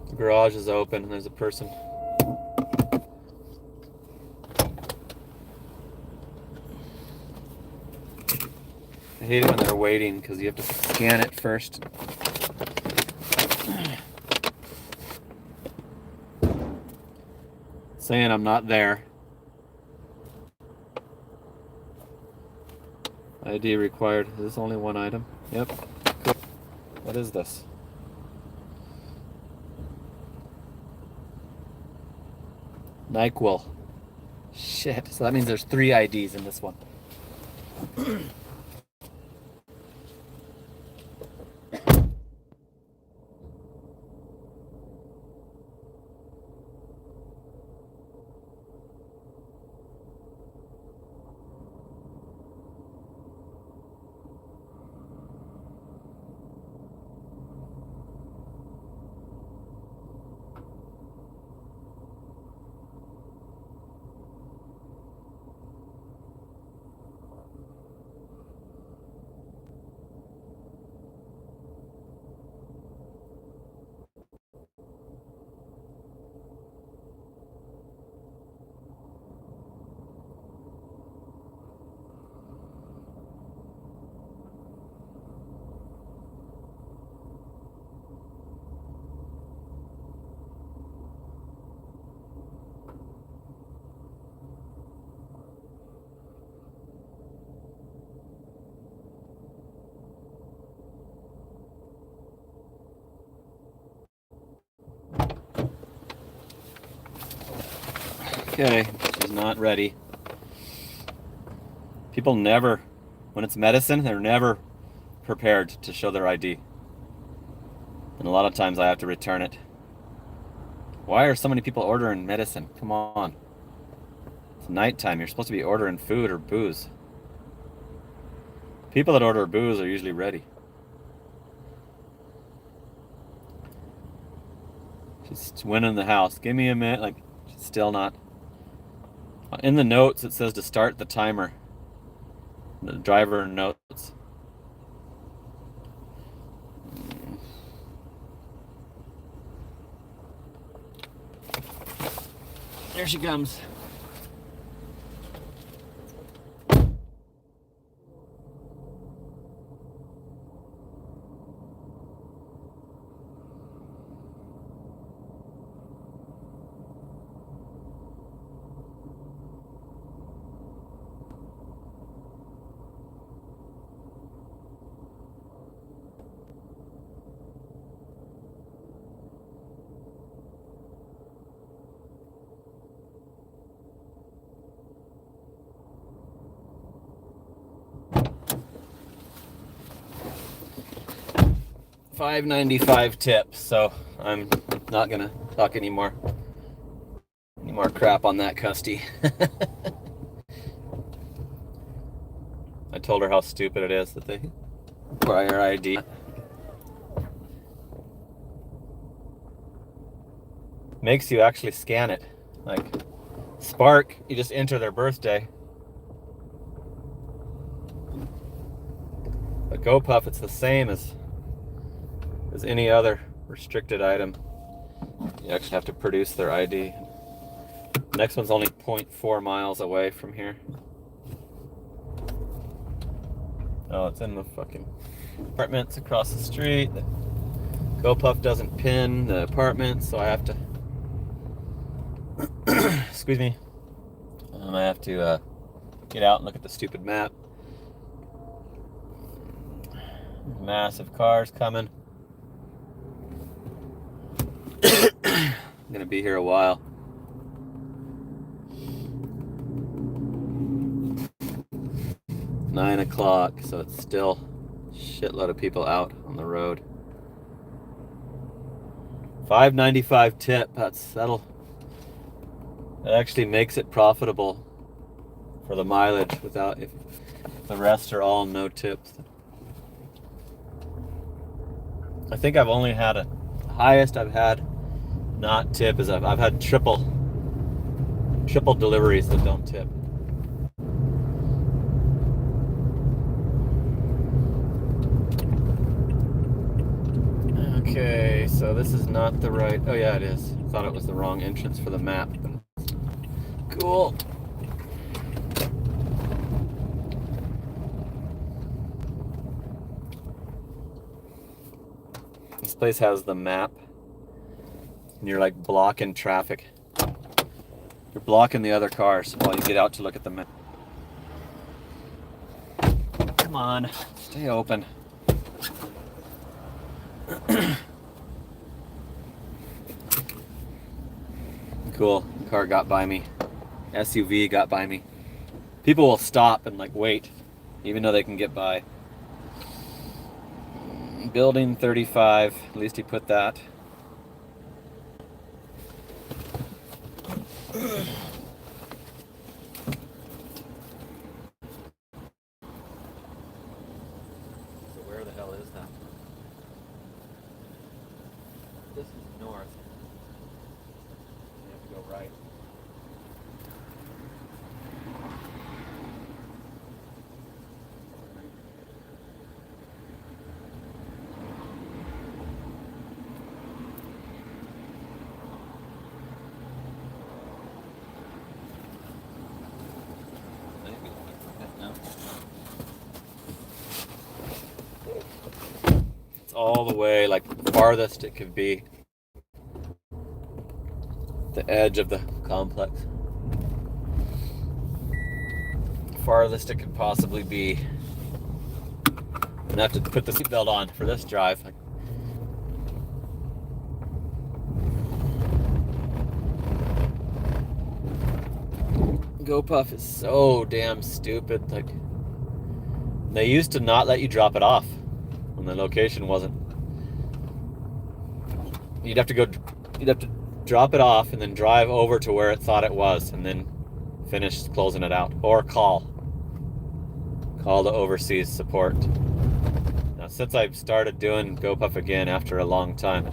The garage is open and there's a person. I hate it when they're waiting because you have to scan it first. Saying I'm not there. ID required. Is this only one item? Yep. Cool. What is this? NyQuil. Shit. So that means there's 3 IDs in this one. Okay, she's not ready. People never, when it's medicine, they're never prepared to show their ID. And a lot of times I have to return it. Why are so many people ordering medicine? Come on. It's nighttime. You're supposed to be ordering food or booze. People that order booze are usually ready. She's winning the house. Give me a minute. Like, she's still not. In the notes, it says to start the timer. The driver notes. There she comes. $5.95 tip, so I'm not gonna talk any more crap on that custy. I told her how stupid it is that they require ID. Makes you actually scan it. Like Spark, you just enter their birthday. But Gopuff, it's the same as any other restricted item. You actually have to produce their ID. Next one's only 0.4 miles away from here. Oh, it's in the fucking apartments across the street. The Gopuff doesn't pin the apartment, so I have to excuse me. I have to get out and look at the stupid map. Massive cars coming. I'm gonna be here a while. Nine o'clock, so it's still a shitload of people out on the road. $5.95 tip. That actually makes it profitable for the mileage. Without, if the rest are all no tips. I think I've only had the highest I've had not tip is I've had triple deliveries that don't tip. Okay, so this is not the right. Oh yeah, it is. I thought it was the wrong entrance for the map. Cool. This place has the map. And you're like blocking traffic. You're blocking the other cars while you get out to look at the map. Come on, stay open. Cool, the car got by me. SUV got by me. People will stop and like wait, even though they can get by. Building 35, at least he put that. So where the hell is that? This is north. You have to go right. All the way, like farthest it could be, the edge of the complex. Farthest it could possibly be. I'm gonna have to put the seatbelt on for this drive. GoPuff is so damn stupid. Like, they used to not let you drop it off when the location wasn't. You'd have to drop it off and then drive over to where it thought it was and then finish closing it out, or call the overseas support. Now, since I've started doing GoPuff again after a long time,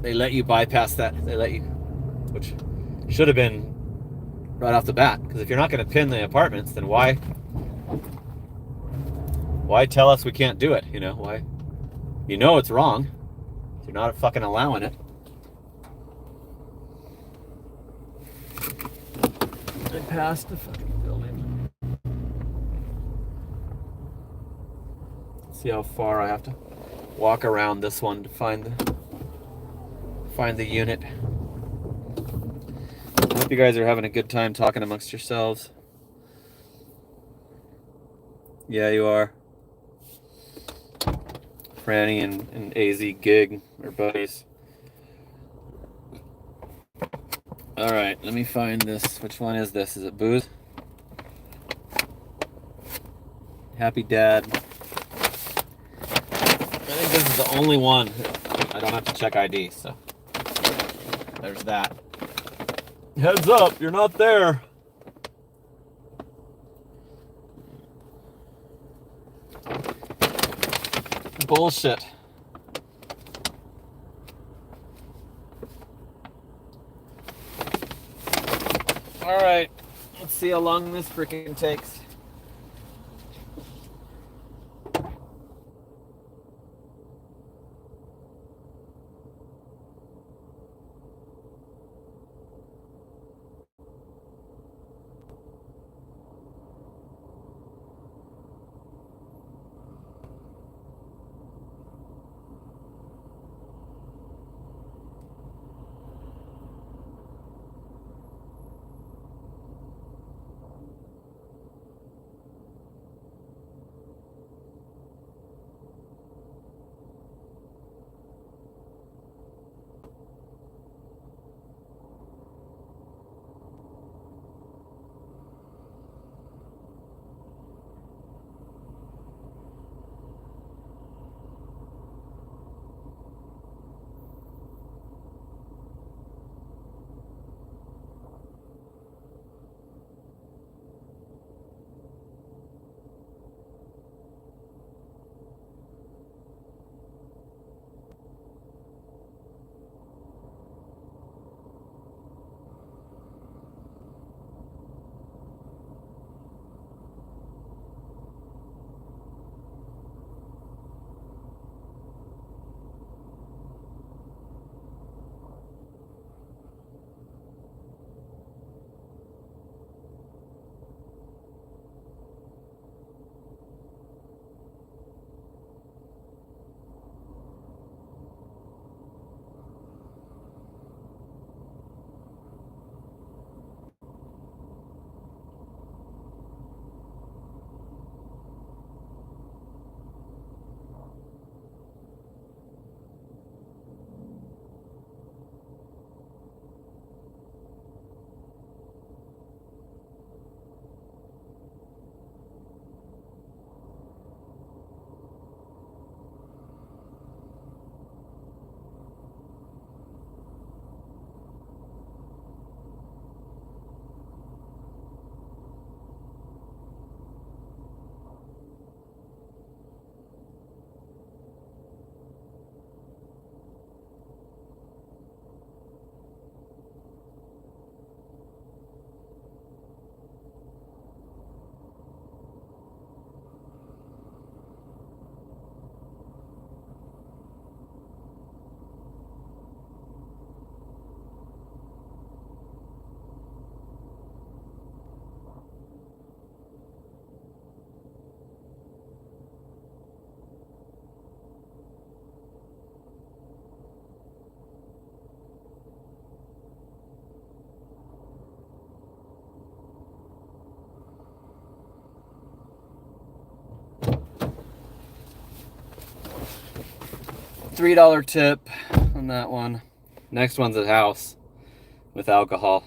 they let you bypass that. They let you, which should have been right off the bat, because if you're not going to pin the apartments, then why tell us we can't do it? You know, why? You know it's wrong. You're not fucking allowing it. I passed the fucking building. Let's see how far I have to walk around this one to find the unit. I hope you guys are having a good time talking amongst yourselves. Yeah, you are. Franny and AZ Gig are buddies. Alright, let me find this. Which one is this? Is it Booze? Happy Dad. I think this is the only one. I don't have to check ID, so there's that. Heads up, you're not there. Bullshit. All right, let's see how long this freaking takes. $3 tip on that one. Next one's a house with alcohol.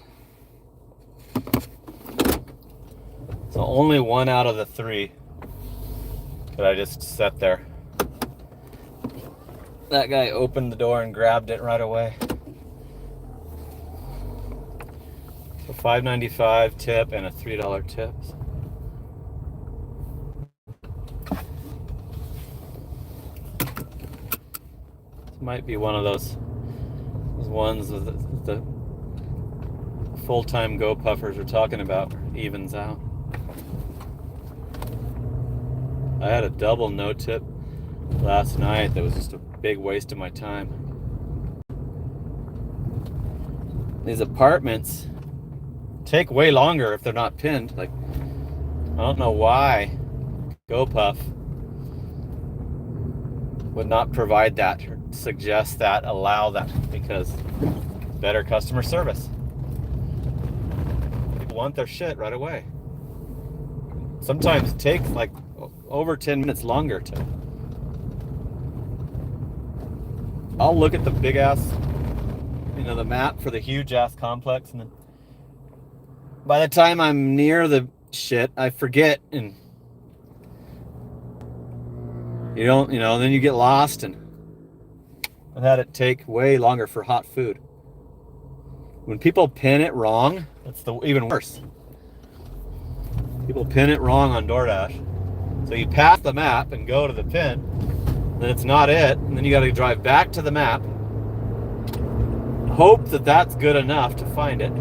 So only 1 out of the 3 that I just set there. That guy opened the door and grabbed it right away. So $5.95 tip and a $3 tip. This might be one of those ones that the full-time Gopuffers are talking about, evens out. I had a double no tip last night that was just a big waste of my time. These apartments take way longer if they're not pinned. Like, I don't know why Gopuff would not provide that, or suggest that, allow that, because better customer service. People want their shit right away. Sometimes it takes like over 10 minutes longer to. I'll look at the big ass, the map for the huge ass complex, and then by the time I'm near the shit, I forget, and then you get lost, and I've had it take way longer for hot food. When people pin it wrong, that's even worse. People pin it wrong on DoorDash. So you pass the map and go to the pin, then it's not it, and then you got to drive back to the map, hope that that's good enough to find it.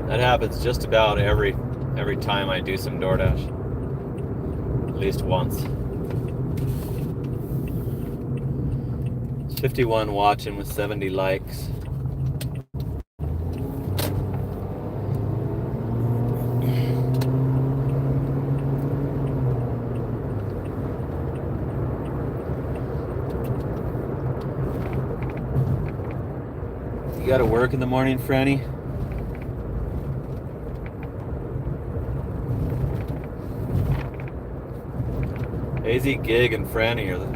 That happens just about every time I do some DoorDash. At least once. 51 watching with 70 likes. You gotta work in the morning, Franny? AZ Gig and Franny are the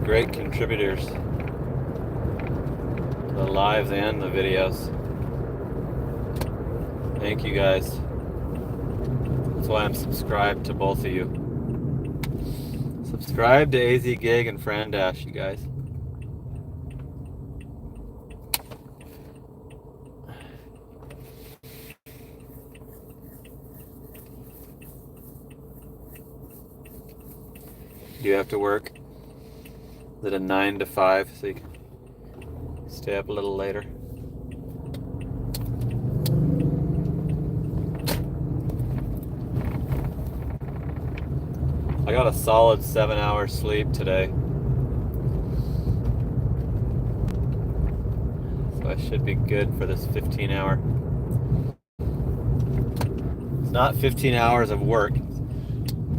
great contributors to the lives and the videos. Thank you guys. That's why I'm subscribed to both of you. Subscribe to AZ Gig and Frandash, you guys. Do you have to work? Is it a 9 to 5 so you can stay up a little later? I got a solid 7 hours sleep today. So I should be good for this 15-hour. It's not 15 hours of work.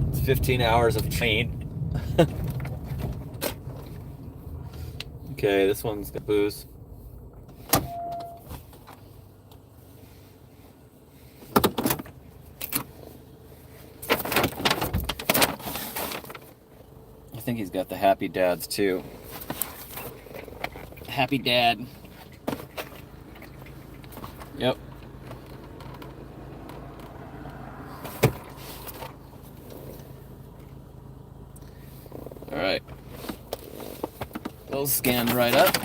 It's 15 hours of training. Okay, this one's got booze. I think he's got the Happy Dads too. Happy Dad. Yep. All right. Those scanned right up.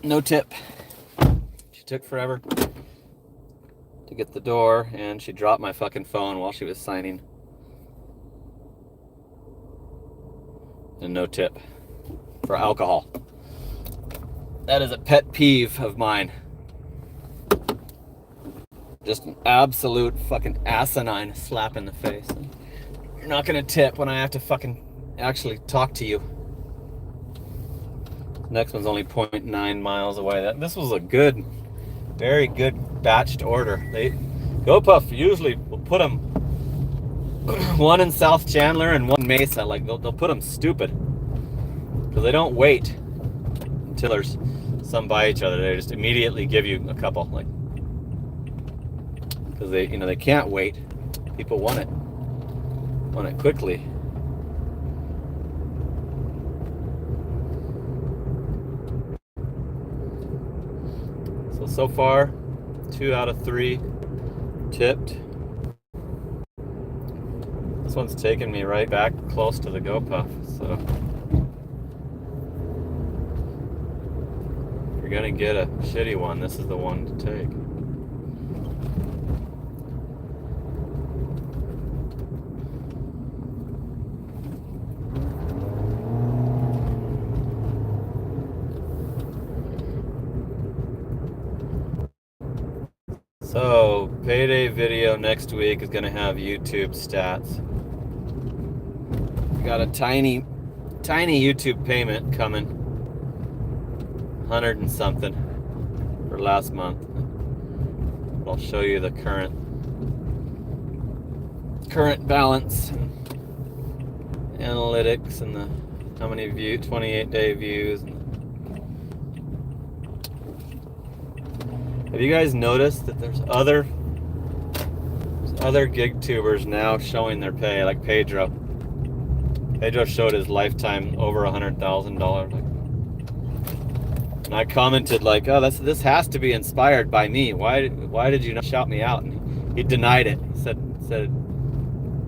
No tip. She took forever to get the door, and she dropped my fucking phone while she was signing. And no tip for alcohol. That is a pet peeve of mine. Just an absolute fucking asinine slap in the face. You're not gonna tip when I have to fucking actually talk to you. Next one's only 0.9 miles away. This was a good, very good batched order. Gopuff usually will put them one in South Chandler and one in Mesa. Like they'll put them stupid because they don't wait until there's some by each other. They just immediately give you a couple, like, because they can't wait. People want it quickly. So far, 2 out of 3 tipped. This one's taking me right back close to the Gopuff, so if you're gonna get a shitty one, this is the one to take. So, payday video next week is going to have YouTube stats. Got a tiny YouTube payment coming. 100 and something for last month. I'll show you the current balance and analytics and how many 28-day views. Have you guys noticed that there's other gig tubers now showing their pay, like Pedro? Pedro showed his lifetime over $100,000. And I commented like, "Oh, this has to be inspired by me. Why did you not shout me out?" And he denied it. He said it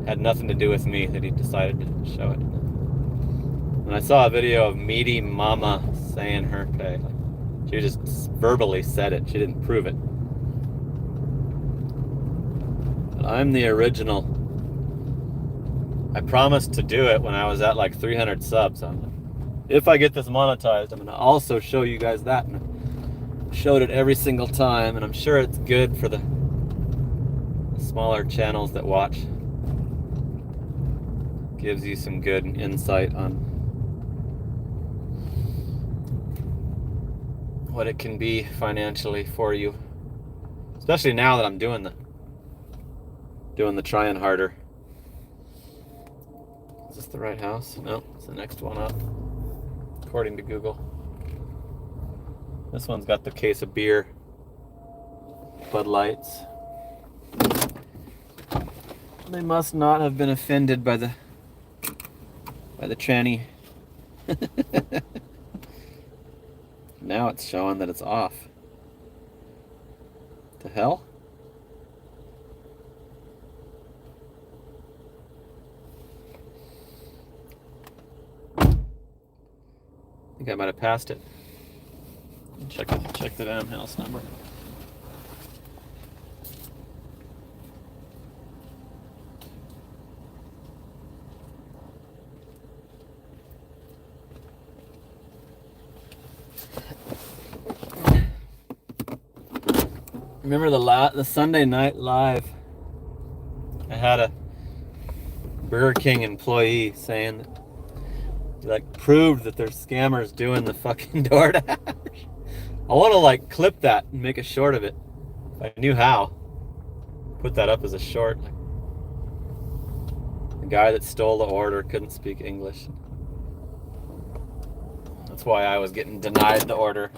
had nothing to do with me that he decided to show it. And I saw a video of Meaty Mama saying her pay. She just verbally said it. She didn't prove it. But I'm the original. I promised to do it when I was at like 300 subs. If I get this monetized, I'm going to also show you guys that. And I showed it every single time, and I'm sure it's good for the smaller channels that watch. Gives you some good insight on what it can be financially for you, especially now that I'm doing the trying harder. Is this the right house? No, it's the next one up, according to Google. This one's got the case of beer, Bud Lights. They must not have been offended by the tranny. Now it's showing that it's off. The hell? I think I might have passed it. Check the damn house number. Remember the Sunday Night Live? I had a Burger King employee saying that like proved that there's scammers doing the fucking DoorDash. I want to like clip that and make a short of it. If I knew how, put that up as a short. Like, the guy that stole the order couldn't speak English. That's why I was getting denied the order.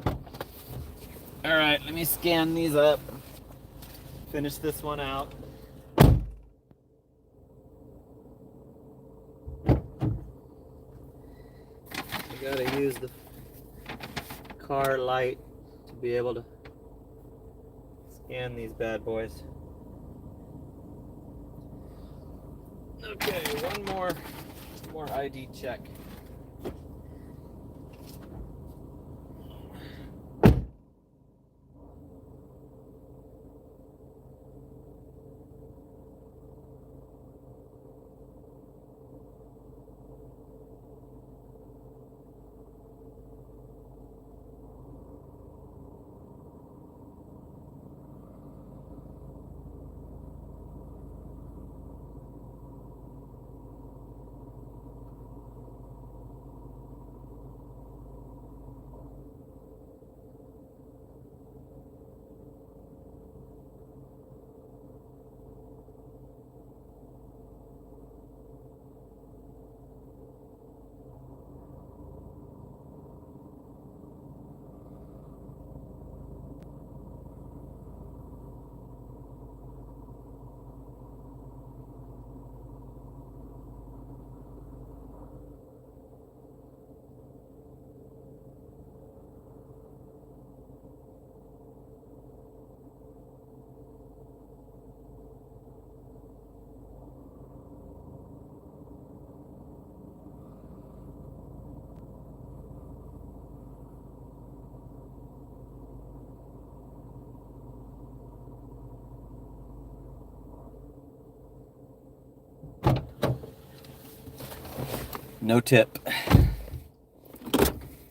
All right, let me scan these up. Finish this one out. I gotta use the car light to be able to scan these bad boys. Okay, one more ID check. No tip.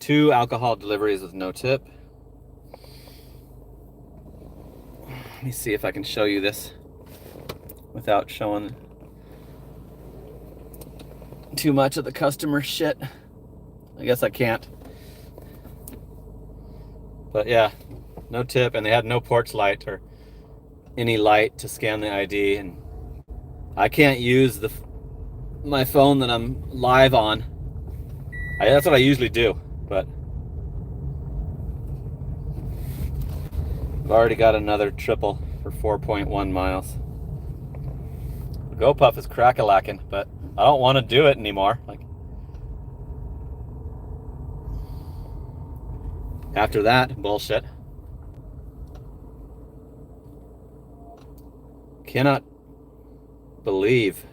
2 alcohol deliveries with no tip. Let me see if I can show you this without showing too much of the customer shit. I guess I can't. But yeah, no tip, and they had no porch light or any light to scan the ID, and I can't use my phone that I'm live on. That's what I usually do, but I've already got another triple for 4.1 miles. Gopuff is crack-a-lacking, but I don't want to do it anymore. Like, after that bullshit. Cannot believe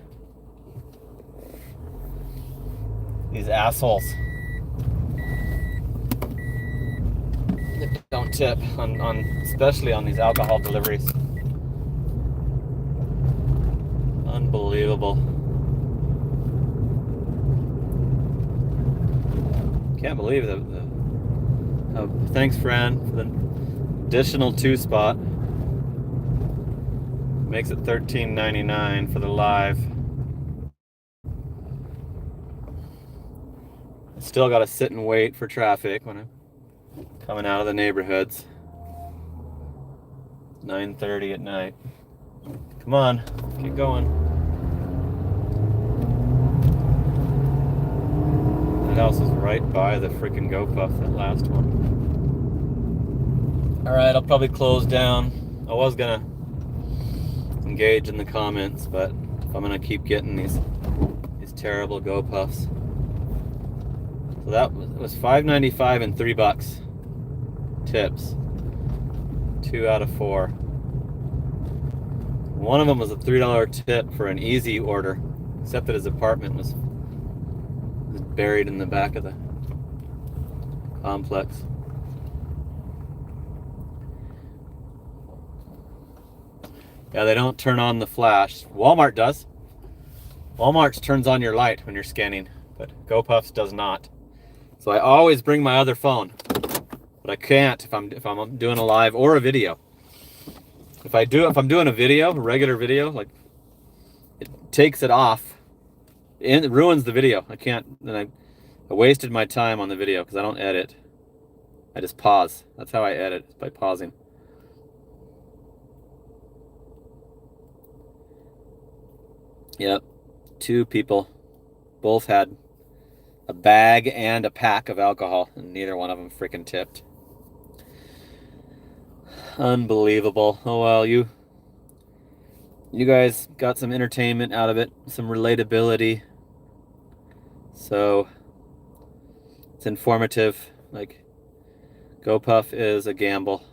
these assholes that don't tip on especially on these alcohol deliveries. Unbelievable. Can't believe thanks, Fran, for the additional 2 spot. Makes it $13.99 for the live. I still got to sit and wait for traffic when I'm coming out of the neighborhoods. 9:30 at night. Come on, keep going. That house is right by the freaking Gopuff, that last one. Alright, I'll probably close down. I was gonna engage in the comments, but if I'm gonna keep getting these terrible Gopuffs. So that was $5.95 and $3 tips. 2 out of 4. One of them was a $3 tip for an easy order, except that his apartment was buried in the back of the complex. Yeah, they don't turn on the flash. Walmart does. Walmart's turns on your light when you're scanning, but Gopuff's does not. So I always bring my other phone, but I can't if I'm doing a live or a video. If I'm doing a video, a regular video, like, it takes it off, and it ruins the video. I can't. Then I wasted my time on the video because I don't edit. I just pause. That's how I edit, by pausing. Yep, 2 people, both had a bag and a pack of alcohol, and neither one of them freaking tipped. Unbelievable. Oh well, you guys got some entertainment out of it, some relatability. So it's informative. Like, Gopuff is a gamble.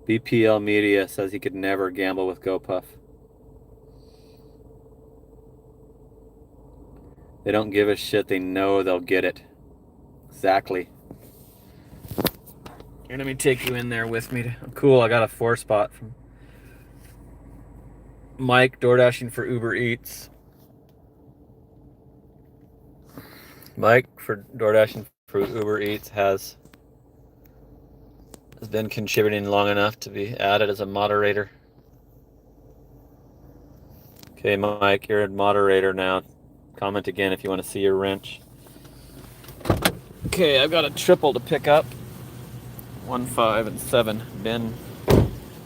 BPL Media says he could never gamble with Gopuff. They don't give a shit. They know they'll get it. Exactly. Here, let me take you in there with me. Cool, I got a 4 spot from Mike, DoorDashing for Uber Eats. Mike, for DoorDashing for Uber Eats, has been contributing long enough to be added as a moderator. Okay, Mike, you're a moderator now. Comment again if you want to see your wrench. Okay, I've got a triple to pick up. 1, 5, and 7.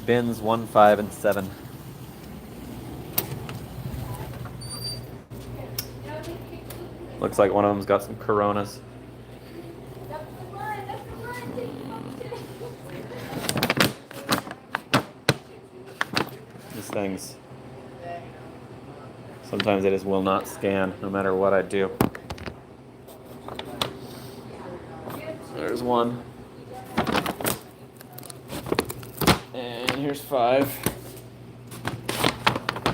Bins 1, 5, and 7. Looks like one of them's got some Coronas. These things, sometimes they just will not scan no matter what I do. There's 1. And here's 5.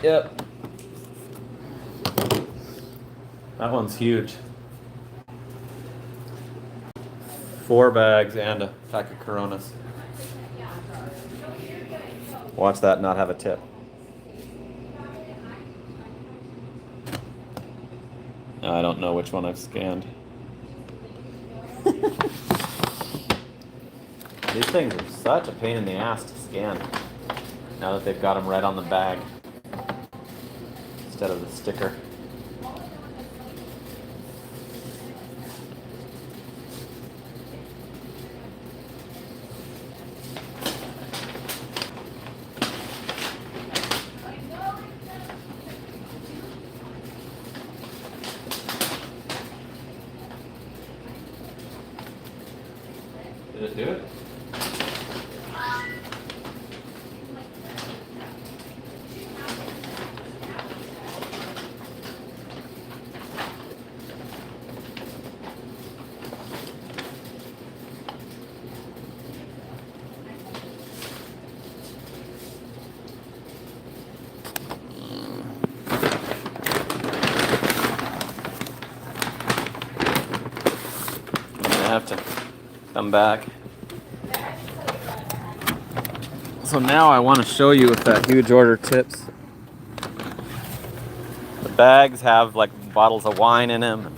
Yep. That one's huge. 4 bags and a pack of Coronas. Watch that not have a tip. I don't know which one I've scanned. These things are such a pain in the ass to scan now that they've got them right on the bag instead of the sticker. Did it do it? I have to come back. So now I want to show you if that huge order tips. The bags have like bottles of wine in them.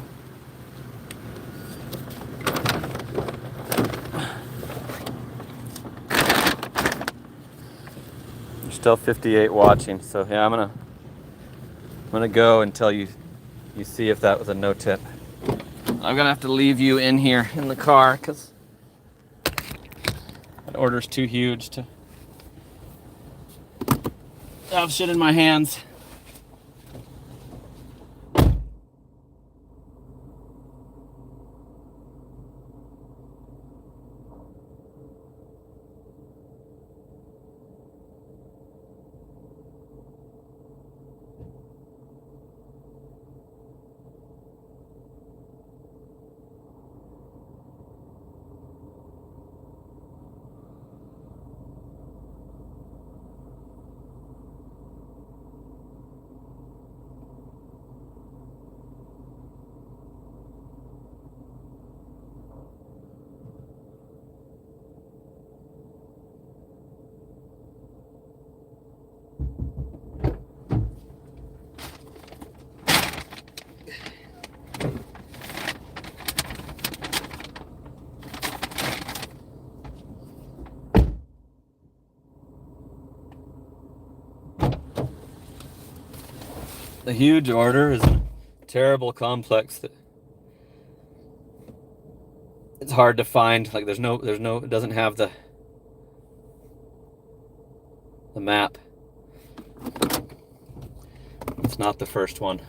There's still 58 watching, so yeah, I'm gonna go until you see if that was a no tip. I'm gonna have to leave you in here in the car because that order's too huge to have shit in my hands. The huge order is a terrible complex that it's hard to find. Like there's no, it doesn't have the map. It's not the first one.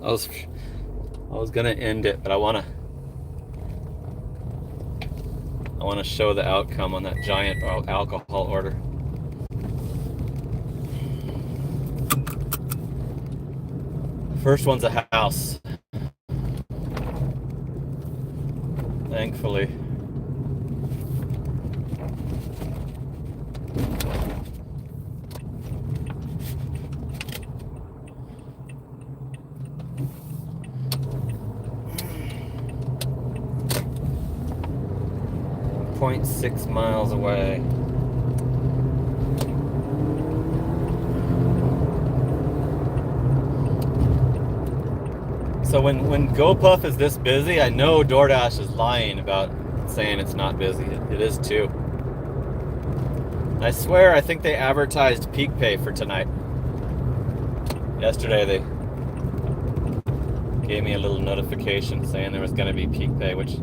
I was gonna end it, but I wanna show the outcome on that giant alcohol order. First one's a house. Thankfully. .6 miles away. So when Gopuff is this busy, I know DoorDash is lying about saying it's not busy. It is too. I swear, I think they advertised peak pay for tonight. Yesterday they gave me a little notification saying there was going to be peak pay, which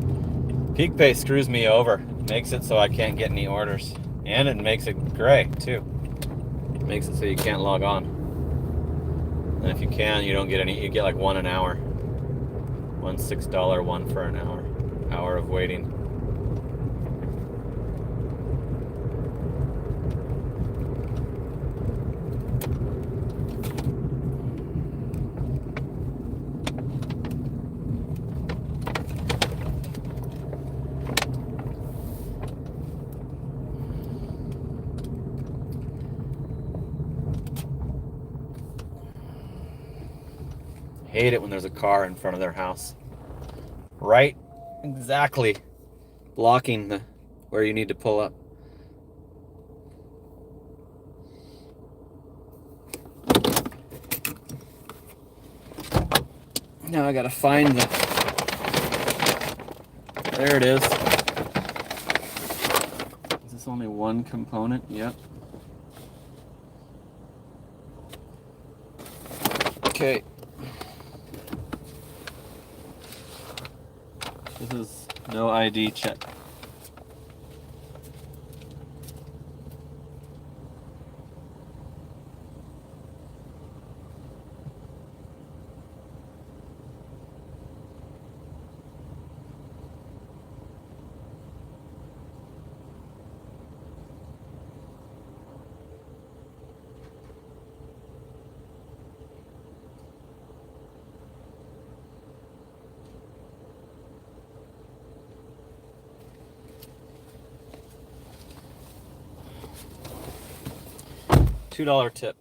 peak pay screws me over. Makes it so I can't get any orders. And it makes it gray too. It makes it so you can't log on. And if you can, you don't get any, you get like one an hour. One $6 one for an hour of waiting. Hate it when there's a car in front of their house. Right, exactly, blocking where you need to pull up. Now I gotta find the... There it is. Is this only one component? Yep. Okay. This is no ID check. $2 tip.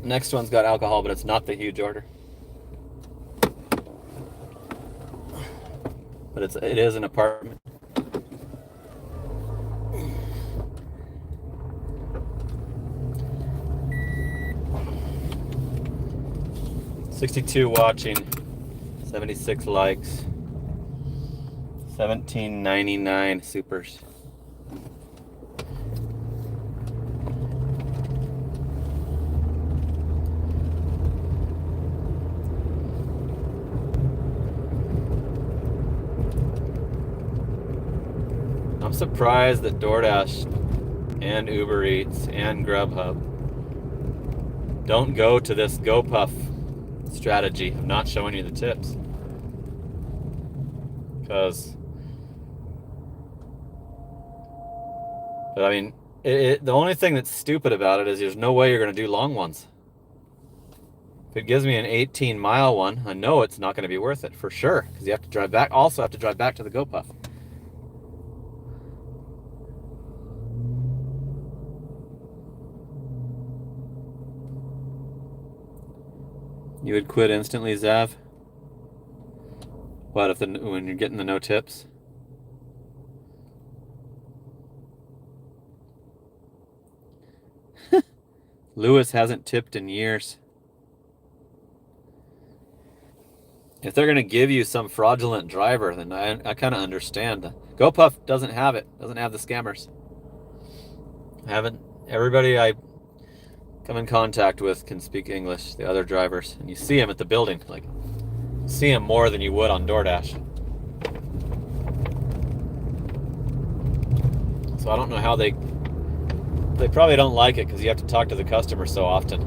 Next one's got alcohol, but it's not the huge order. But it is an apartment. $62 watching, 76 likes, $17.99 supers. I'm surprised that DoorDash and Uber Eats and Grubhub don't go to this Gopuff strategy of not showing you the tips. But I mean, the only thing that's stupid about it is there's no way you're going to do long ones. If it gives me an 18-mile one, I know it's not going to be worth it for sure, because you have to drive back. Also have to drive back to the Gopuff. You would quit instantly, Zav? What, when you're getting the no tips? Lewis hasn't tipped in years. If they're going to give you some fraudulent driver, then I kind of understand. GoPuff doesn't have it. Doesn't have the scammers. Everybody I come in contact with can speak English, the other drivers. And you see them at the building. Like, see them more than you would on DoorDash. So I don't know how they probably don't like it because you have to talk to the customer so often.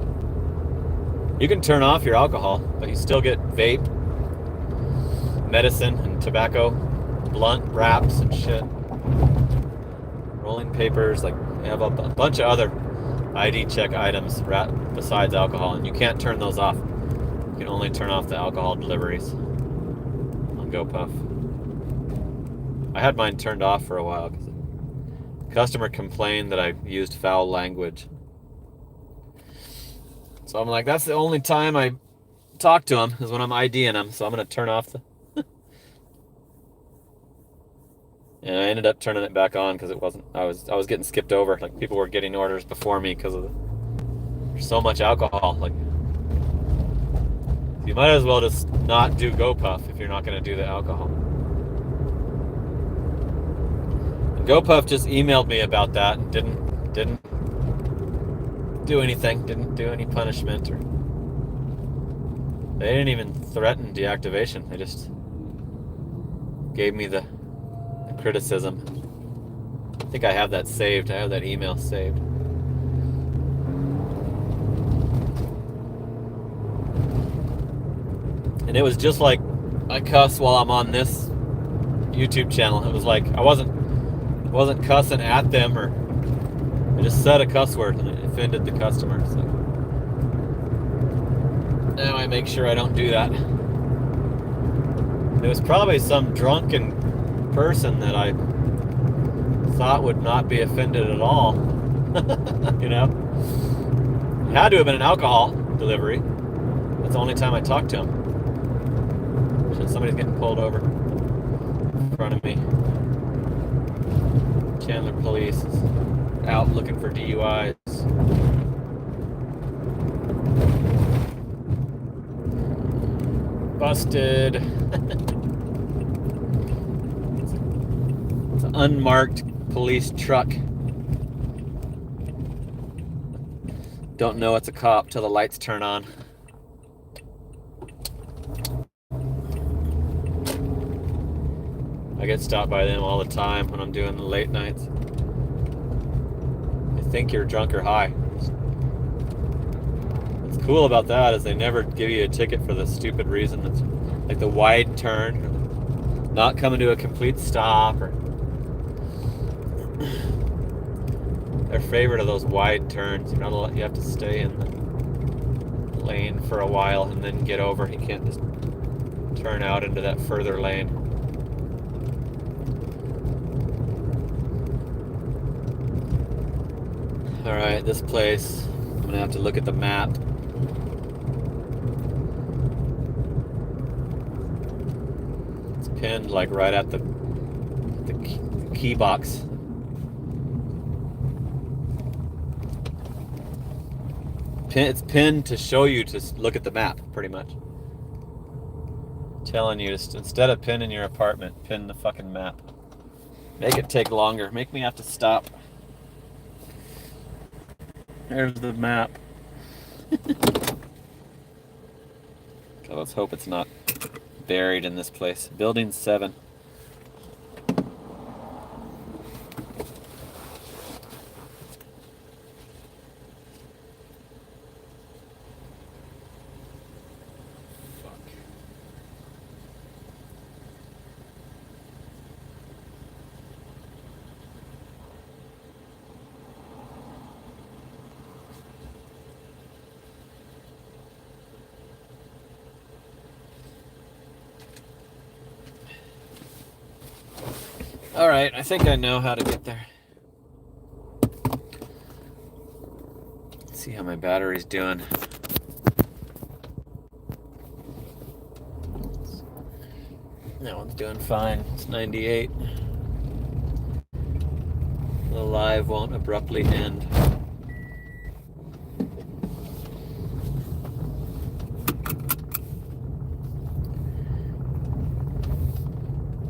You can turn off your alcohol, but you still get vape, medicine, and tobacco, blunt wraps and shit, rolling papers. Like, they have a bunch of other ID check items besides alcohol, and you can't turn those off. You can only turn off the alcohol deliveries on GoPuff. I had mine turned off for a while because the customer complained that I used foul language. So I'm like, that's the only time I talk to him is when I'm IDing him, so I'm going to turn off the... And I ended up turning it back on because it wasn't... I was getting skipped over. Like, people were getting orders before me because of there's so much alcohol. Like, you might as well just not do GoPuff if you're not going to do the alcohol. And GoPuff just emailed me about that and didn't do anything. Didn't do any punishment, or they didn't even threaten deactivation. They just gave me the criticism. I think I have that saved. I have that email saved. And it was just like I cuss while I'm on this YouTube channel. It was like I wasn't cussing at them, or I just said a cuss word and it offended the customer. So now I make sure I don't do that. It was probably some drunken person that I thought would not be offended at all. You know? It had to have been an alcohol delivery. That's the only time I talked to him. So somebody's getting pulled over in front of me. Chandler police is out looking for DUIs. Busted. It's an unmarked police truck. Don't know it's a cop till the lights turn on. I get stopped by them all the time when I'm doing the late nights. They think you're drunk or high. What's cool about that is they never give you a ticket for the stupid reason. That's like the wide turn, or not coming to a complete stop, or their favorite of those wide turns. You're not allowed, you have to stay in the lane for a while and then get over. You can't just turn out into that further lane. Alright, this place, I'm gonna have to look at the map. It's pinned like right at the key box. It's pinned to show you to look at the map, pretty much. Telling you, instead of pinning your apartment, pin the fucking map. Make it take longer. Make me have to stop. There's the map. Okay, let's hope it's not buried in this place. Building 7. Alright, I think I know how to get there. Let's see how my battery's doing. That one's doing fine. It's 98. The live won't abruptly end.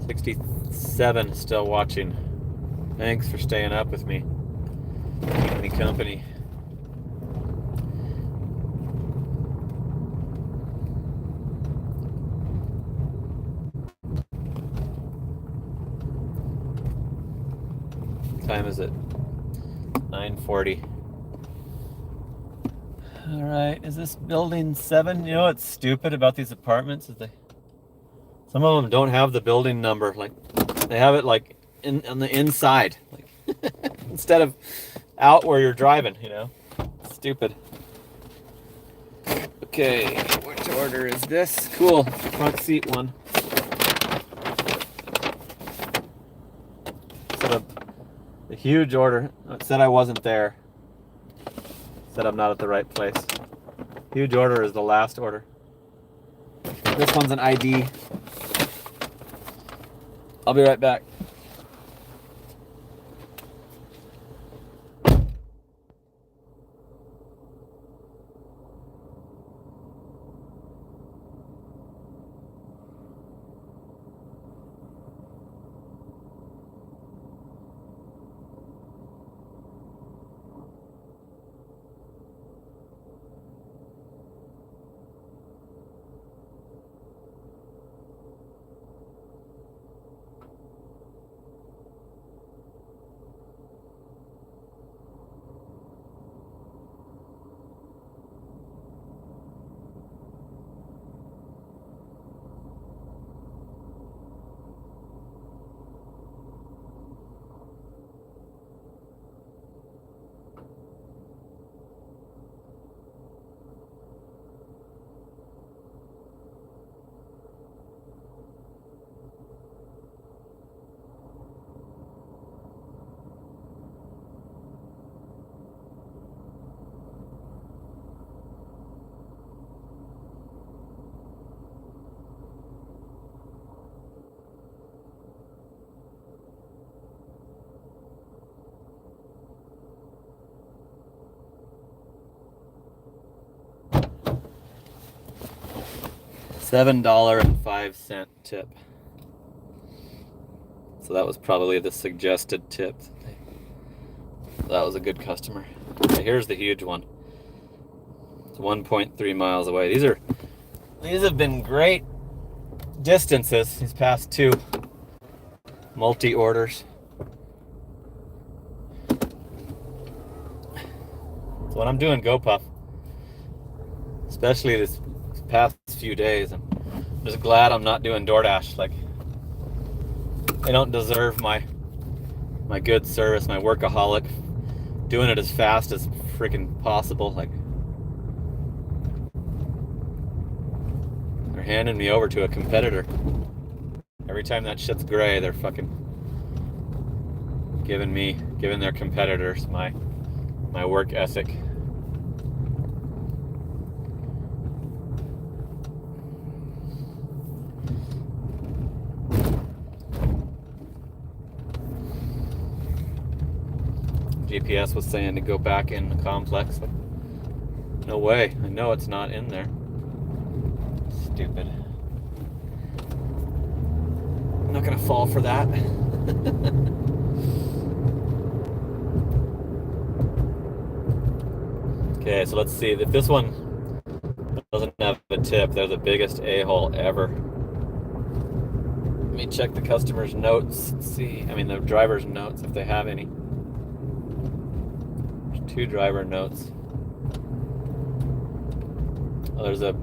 '67 still watching. Thanks for staying up with me. Keeping me company. What time is it? 9:40. Alright, is this building 7? You know what's stupid about these apartments is some of them don't have the building number. Like, they have it like on the inside, like instead of out where you're driving, you know? Stupid. Okay, which order is this? Cool, front seat one. So the huge order, it said I wasn't there. It said I'm not at the right place. Huge order is the last order. This one's an ID. I'll be right back. $7.05 tip. So that was probably the suggested tip. That was a good customer. Okay, here's the huge one. It's 1.3 miles away. These have been great distances, these past two multi-orders. So when I'm doing Gopuff, especially this past few days, I'm just glad I'm not doing DoorDash. Like, I don't deserve my good service, my workaholic, doing it as fast as freaking possible. Like, they're handing me over to a competitor. Every time that shit's gray, they're fucking giving their competitors my work ethic. GPS was saying to go back in the complex. No way. I know it's not in there. Stupid. I'm not gonna fall for that. Okay, so let's see. If this one doesn't have a tip, they're the biggest a-hole ever. Let me check the customer's notes. The driver's notes, if they have any. There's 2 driver notes. Oh, there's a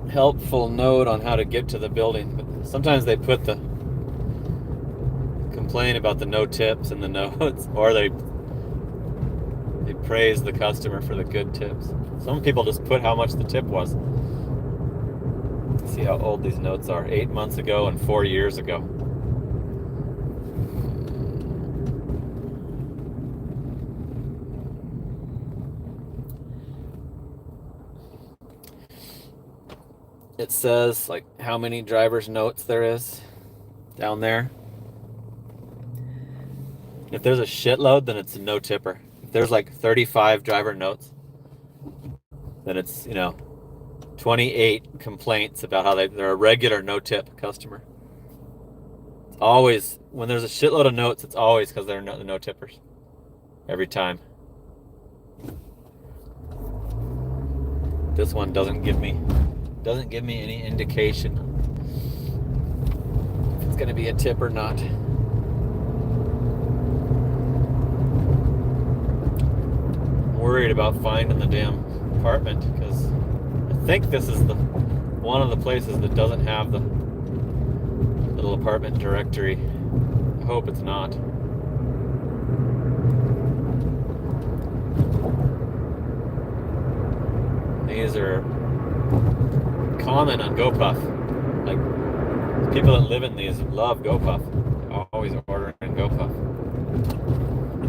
helpful note on how to get to the building, but sometimes they put the complain about the no tips in the notes, or they praise the customer for the good tips. Some people just put how much the tip was. See how old these notes are. 8 months ago and 4 years ago. It says like how many driver's notes there is down there. If there's a shitload, then it's a no tipper. If there's like 35 driver notes, then it's, 28 complaints about how they're a regular no tip customer. It's always, when there's a shitload of notes, it's always because they're no tippers. Every time. This one doesn't give me any indication if it's gonna be a tip or not. I'm worried about finding the damn apartment because I think this is one of the places that doesn't have the little apartment directory. I hope it's not. These are common on Gopuff. Like, people that live in these love Gopuff. They're always ordering Gopuff.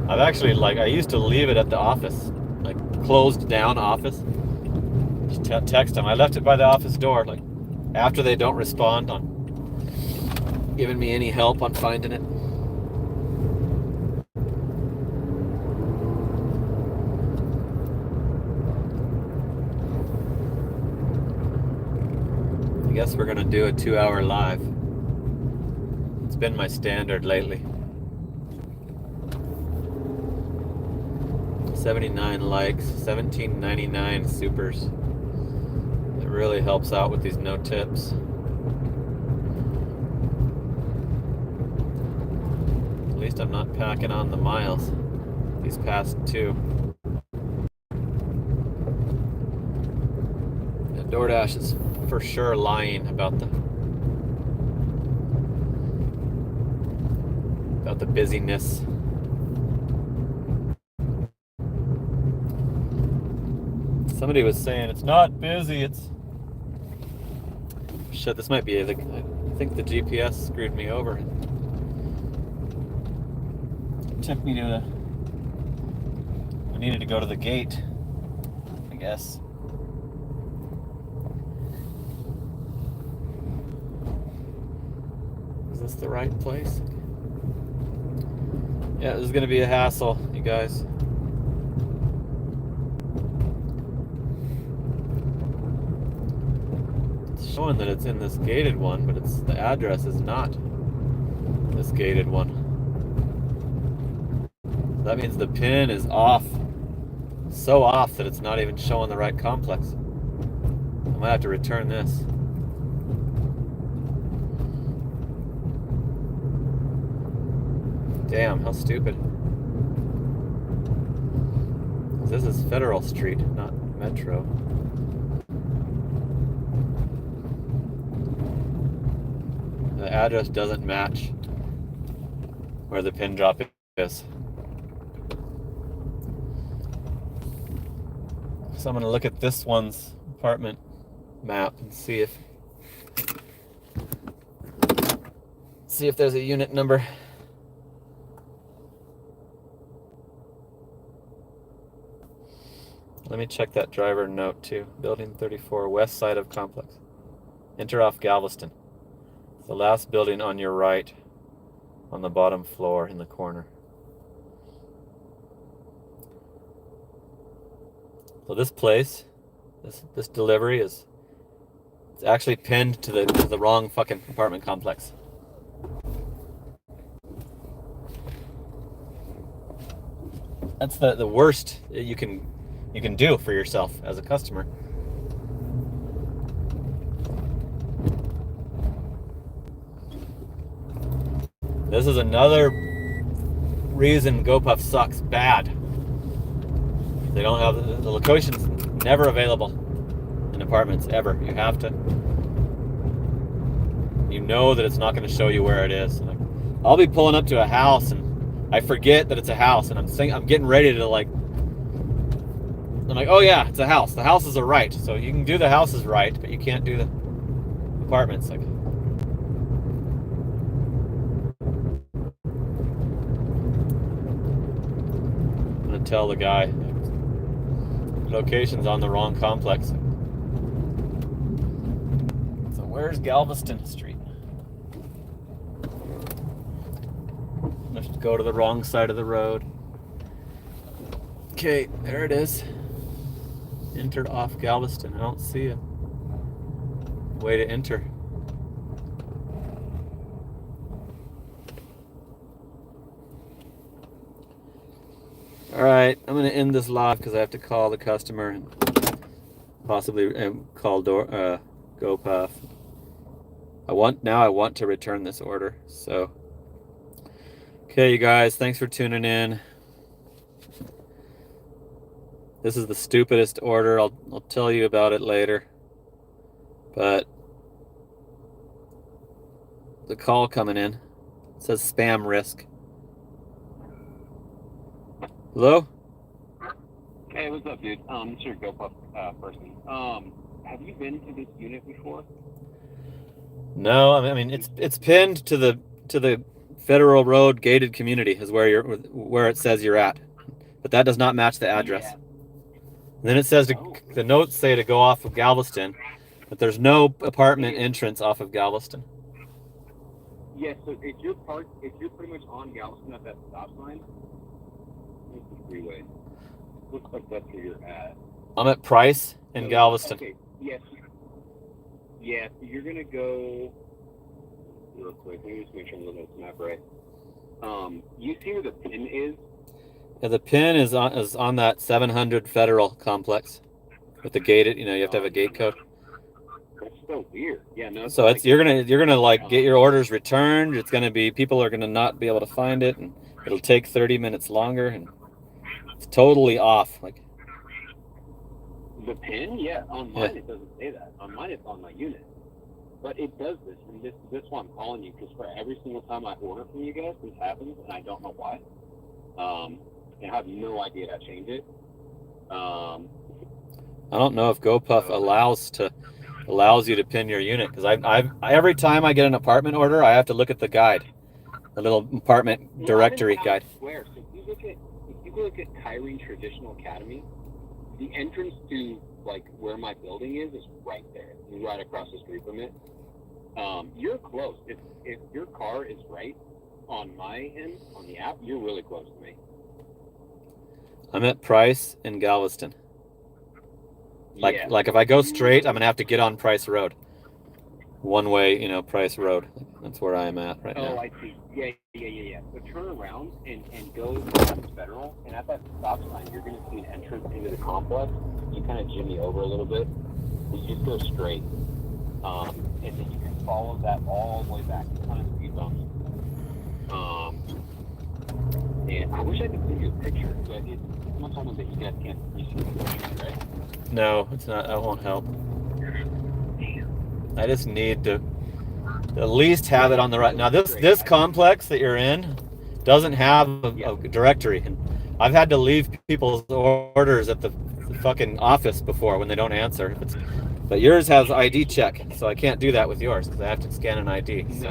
I've actually, I used to leave it at the office, like closed down office. Just text them. I left it by the office door, like after they don't respond on giving me any help on finding it. I guess we're gonna do a 2-hour live. It's been my standard lately. 79 likes, 17.99 supers. It really helps out with these no tips. At least I'm not packing on the miles these past 2. And DoorDash is for sure lying about the busyness. Somebody was saying it's not busy, it's shit. This might be I think the GPS screwed me over. It took me to I needed to go to the gate, I guess. Is this the right place? Yeah, this is gonna be a hassle, you guys. showing that it's in this gated one, but the address is not this gated one. So that means the pin is off. So off that it's not even showing the right complex. I might have to return this. Damn, how stupid. This is Federal Street, not Metro. The address doesn't match where the pin drop is. So I'm going to look at this one's apartment map and see if there's a unit number. Let me check that driver note too. Building 34, west side of complex. Enter off Galveston. It's the last building on your right on the bottom floor in the corner. So this place, this delivery it's actually pinned to the wrong fucking apartment complex. That's the worst you can do for yourself as a customer. This is another reason Gopuff sucks bad. They don't have the location's never available in apartments ever. You have to. You know that it's not going to show you where it is. Like, I'll be pulling up to a house and I forget that it's a house, and I'm getting ready to like. I'm like, oh yeah, it's a house. The houses are right, so you can do the houses right, but you can't do the apartments. Like, I'm gonna tell the guy location's on the wrong complex. So where's Galveston Street? Let's go to the wrong side of the road. Okay, there it is. Entered off Galveston. I don't see a way to enter. All right, I'm going to end this live because I have to call the customer and possibly call Gopuff. I want to return this order. So, okay, you guys, thanks for tuning in. This is the stupidest order. I'll tell you about it later. But the call coming in, it says spam risk. Hello? Hey, what's up, dude? This is your Gopuff person. Have you been to this unit before? No, I mean it's pinned to the Federal Road gated community is where it says you're at, but that does not match the address. Yeah. And then it says the notes say to go off of Galveston, but there's no apartment entrance off of Galveston. Yeah, so if you're pretty much on Galveston at that stop sign, it's the freeway. Looks like that's where you're at. I'm at Price in Galveston. Okay, yes. Yeah, so you're gonna go real quick. Let me just make sure I'm looking at the map right. You see where the pin is? Yeah, the pin is on that 700 Federal complex with the gated. You have to have a gate code. That's so weird. Yeah, no. So you're gonna like get your orders returned. It's gonna be people are gonna not be able to find it, and it'll take 30 minutes longer, and it's totally off. Like the pin, yeah. On mine it doesn't say that. On mine it's on my unit, but it does this, and this is why I'm calling you, because for every single time I order from you guys, this happens, and I don't know why. I have no idea how to change it. I don't know if GoPuff allows you to pin your unit, because I every time I get an apartment order, I have to look at the guide, the little apartment directory guide. I swear. So if you look at Kyrene Traditional Academy, the entrance to like where my building is right there, right across the street from it. You're close. If your car is right on my end on the app, you're really close to me. I'm at Price in Galveston. Like if I go straight, I'm gonna have to get on Price Road. one way, Price Road. That's where I am at right now. Oh, I see. Yeah. So turn around and go to Federal, and at that stop sign, you're going to see an entrance into the complex. You kind of jimmy over a little bit, and you just go straight. And then you can follow that all the way back to kind of speed bumps. And I wish I could send you a picture, but it's not something that you guys can't see the picture, right? No, it's not. That won't help. I just need to at least have it on the right. Now this complex that you're in doesn't have a directory, and I've had to leave people's orders at the fucking office before when they don't answer. But yours has ID check, so I can't do that with yours because I have to scan an ID. So.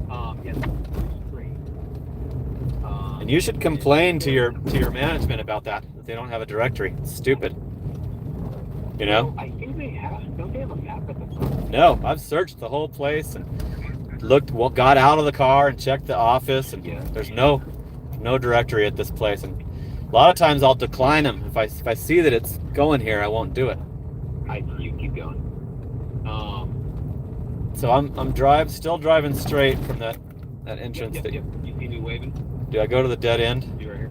No. Yes, great. And you should complain to your management about that they don't have a directory. It's stupid. I think they have. Don't they have a map at the front? No, I've searched the whole place and got out of the car and checked the office, and there's no directory at this place. And a lot of times I'll decline them if I see that it's going here. I won't do it. You keep going. So I'm still driving straight from that entrance. Yep. You see me waving? Do I go to the dead end? You right here?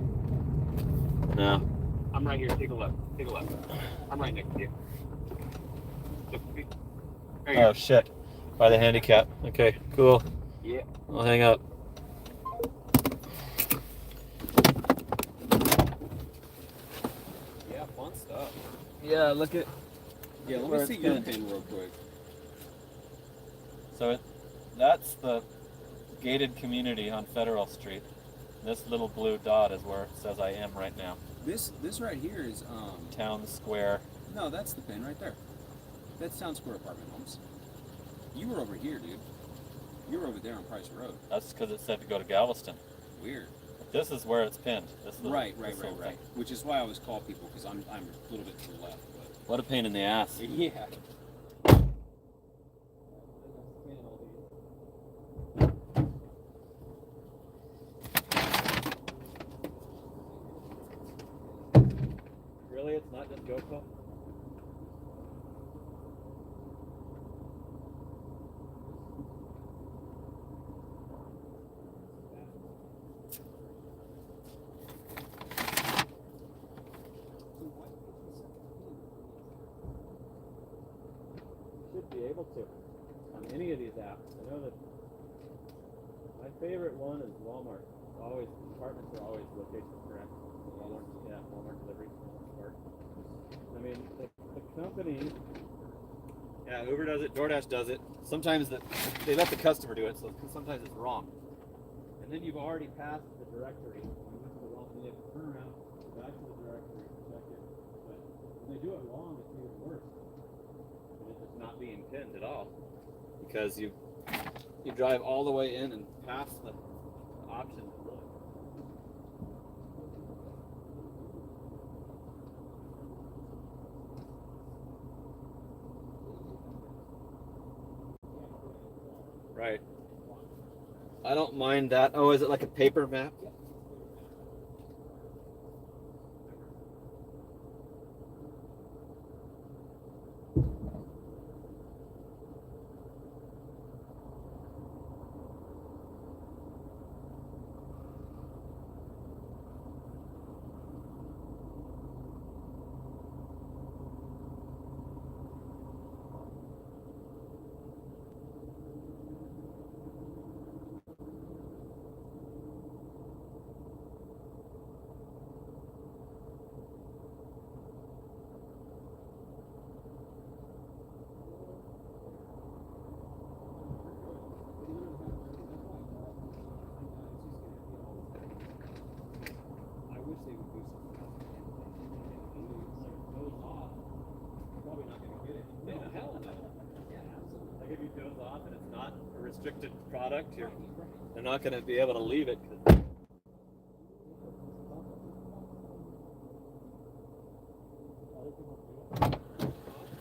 No. I'm right here. Take a left. I'm right next to you. Oh shit! By the handicap. Okay, cool. Yeah. I'll hang up. Yeah, fun stuff. Yeah, look at. Yeah, let me see your pin real quick. So that's the gated community on Federal Street. This little blue dot is where it says I am right now. This right here is Town Square. No, that's the pin right there. That's Town Square apartment homes. You were over here, dude. You were over there on Price Road. That's because it said to go to Galveston. Weird. This is where it's pinned. Right. Which is why I always call people, because I'm a little bit to the left. But. What a pain in the ass. Yeah. Really? It's not just Gopuff? Should be able to on any of these apps. I know that my favorite one is Walmart. Always apartments are always location correct. Walmart delivery. I mean, the company. Yeah, Uber does it. DoorDash does it. Sometimes they let the customer do it, so sometimes it's wrong. And then you've already passed the directory. You went to the wrong. You have to turn around, go back to the directory, check it. But when they do it wrong, it's even worse. It's just not being pinned at all, because you drive all the way in and pass the option to look. Right. I don't mind that. Oh, is it like a paper map? If you doze off and it's not a restricted product, they're not going to be able to leave it.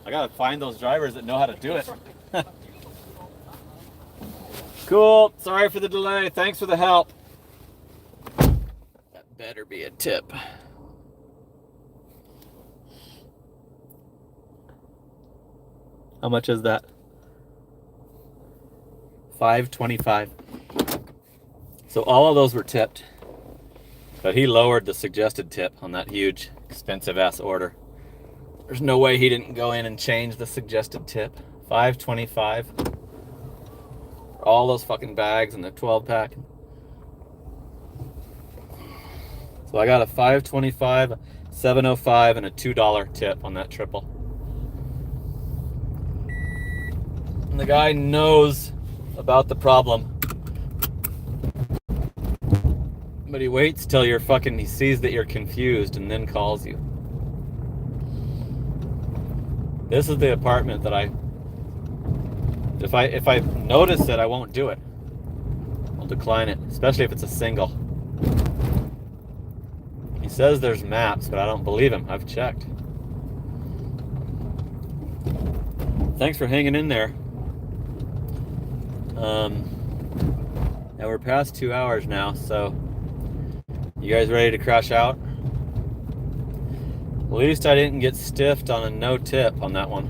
I got to find those drivers that know how to do it. Cool. Sorry for the delay. Thanks for the help. That better be a tip. How much is that? $5.25. So all of those were tipped. But he lowered the suggested tip on that huge, expensive ass order. There's no way he didn't go in and change the suggested tip. $5.25. All those fucking bags and the 12-pack. So I got a $5.25, a $7.05, and a $2 tip on that triple. And the guy knows about the problem. But he waits till he sees that you're confused and then calls you. This is the apartment that if I notice it, I won't do it. I'll decline it, especially if it's a single. He says there's maps, but I don't believe him. I've checked. Thanks for hanging in there. Now we're past 2 hours now, so you guys ready to crash out? At least I didn't get stiffed on a no tip on that one.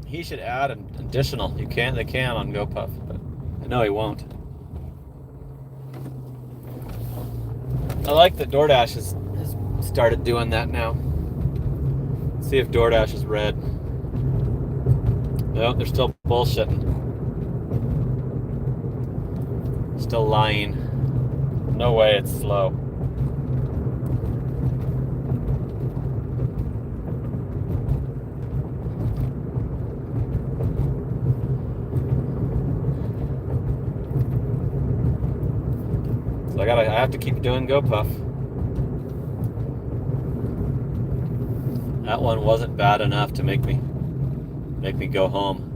He should add an additional. They can on Gopuff, but I know he won't. I like that DoorDash has started doing that now. Let's see if DoorDash is red. No, they're still bullshitting. Still lying. No way it's slow. So I have to keep doing Gopuff. That one wasn't bad enough to make me go home.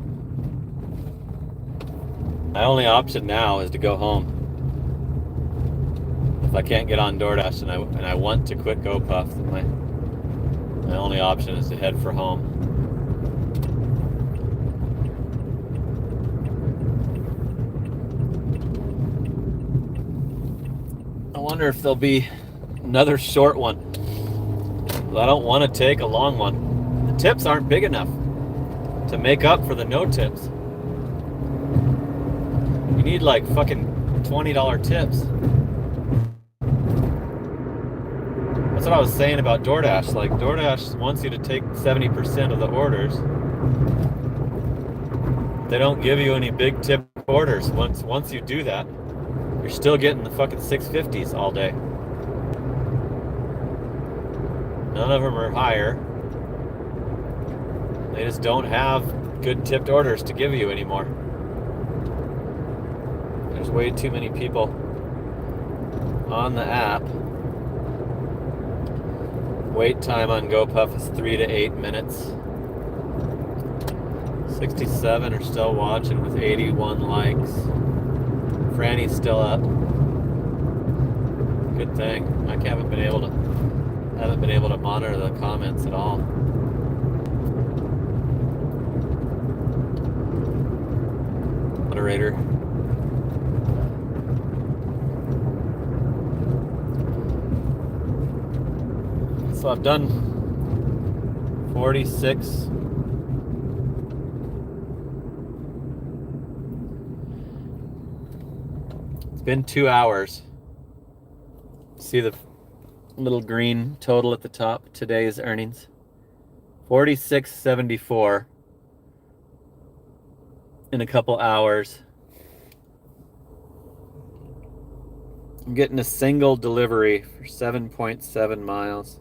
My only option now is to go home. If I can't get on DoorDash and I want to quit Gopuff, then my only option is to head for home. I wonder if there'll be another short one. I don't want to take a long one. The tips aren't big enough to make up for the no tips. You need like fucking $20 tips. That's what I was saying about DoorDash. Like, DoorDash wants you to take 70% of the orders. They don't give you any big tip orders. Once you do that, you're still getting the fucking 650s all day. None of them are higher. They just don't have good tipped orders to give you anymore. There's way too many people on the app. Wait time on Gopuff is 3 to 8 minutes. 67 are still watching with 81 likes. Franny's still up. Good thing. I haven't been able to monitor the comments at all. Moderator. So I've done 46. It's been 2 hours. See the little green total at the top, today's earnings. 46.74 in a couple hours. I'm getting a single delivery for 7.7 miles.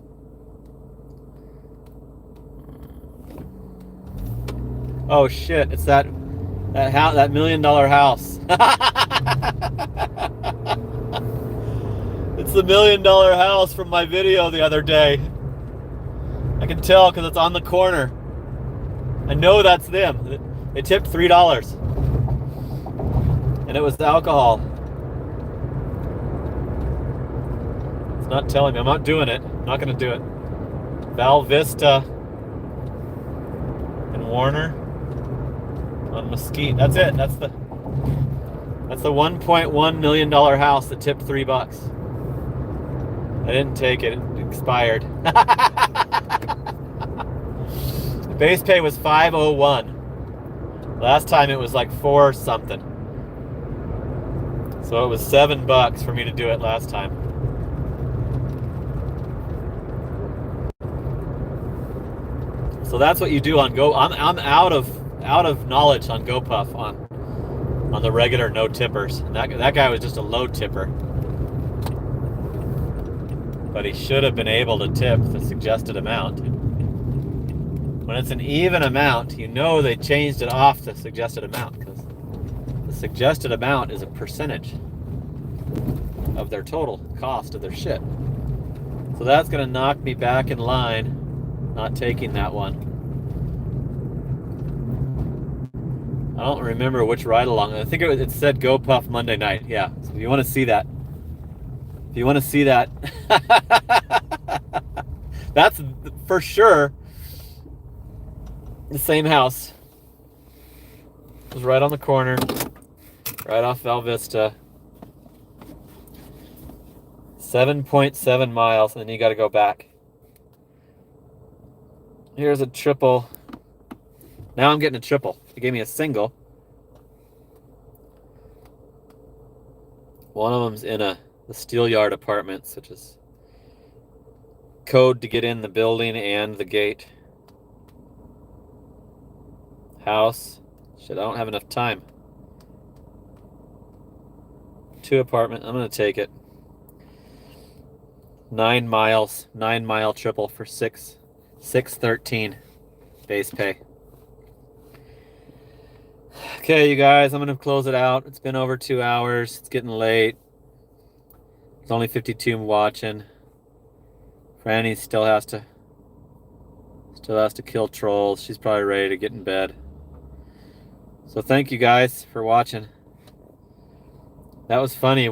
Oh shit, it's that $1 million house. It's the $1 million house from my video the other day. I can tell because it's on the corner. I know that's them. They tipped $3. And it was alcohol. It's not telling me. I'm not doing it. I'm not going to do it. Val Vista and Warner on Mesquite. That's it. That's the $1.1 million house that tipped $3. I didn't take it. It expired. The base pay was $501. Last time it was like 4 something. So it was $7 for me to do it last time. So that's what you do on Go. I'm out of knowledge on Gopuff on the regular no tippers. And that guy was just a low tipper, but he should have been able to tip the suggested amount. When it's an even amount, you know they changed it off the suggested amount, because the suggested amount is a percentage of their total cost of their shit. So that's going to knock me back in line, not taking that one. I don't remember which ride along. I think it said Gopuff Monday night. Yeah. So if you want to see that, that's for sure the same house. It was right on the corner, right off Val Vista. 7.7 miles, and then you got to go back. Here's a triple. Now I'm getting a triple. They gave me a single. One of them's in the Steel Yard Apartments, which is code to get in the building and the gate. House. Shit, I don't have enough time. 2 apartment. I'm going to take it. 9 miles. 9-mile triple for $613 base pay. Okay, you guys, I'm going to close it out. It's been over 2 hours. It's getting late. There's only 52 watching. Franny still has to kill trolls. She's probably ready to get in bed. So thank you guys for watching. That was funny,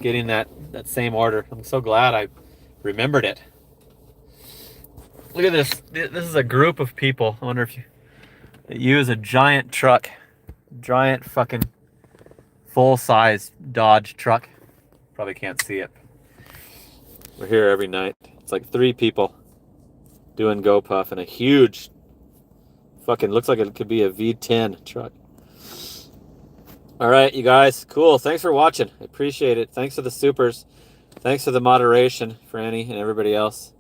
getting that same order. I'm so glad I remembered it. Look at this. This is a group of people. I wonder if you use a giant truck. Giant fucking full-size Dodge truck. Probably can't see it. We're here every night. It's like 3 people doing Gopuff in a huge fucking, looks like it could be a V10 truck. All right, you guys. Cool. Thanks for watching. I appreciate it. Thanks for the supers. Thanks for the moderation, Franny and everybody else.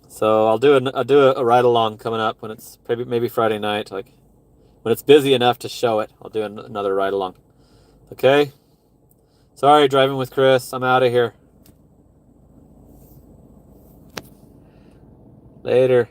So I'll do a ride along coming up when it's maybe Friday night, like when it's busy enough to show it. I'll do another ride along. Okay. Sorry, driving with Chris. I'm out of here. Later.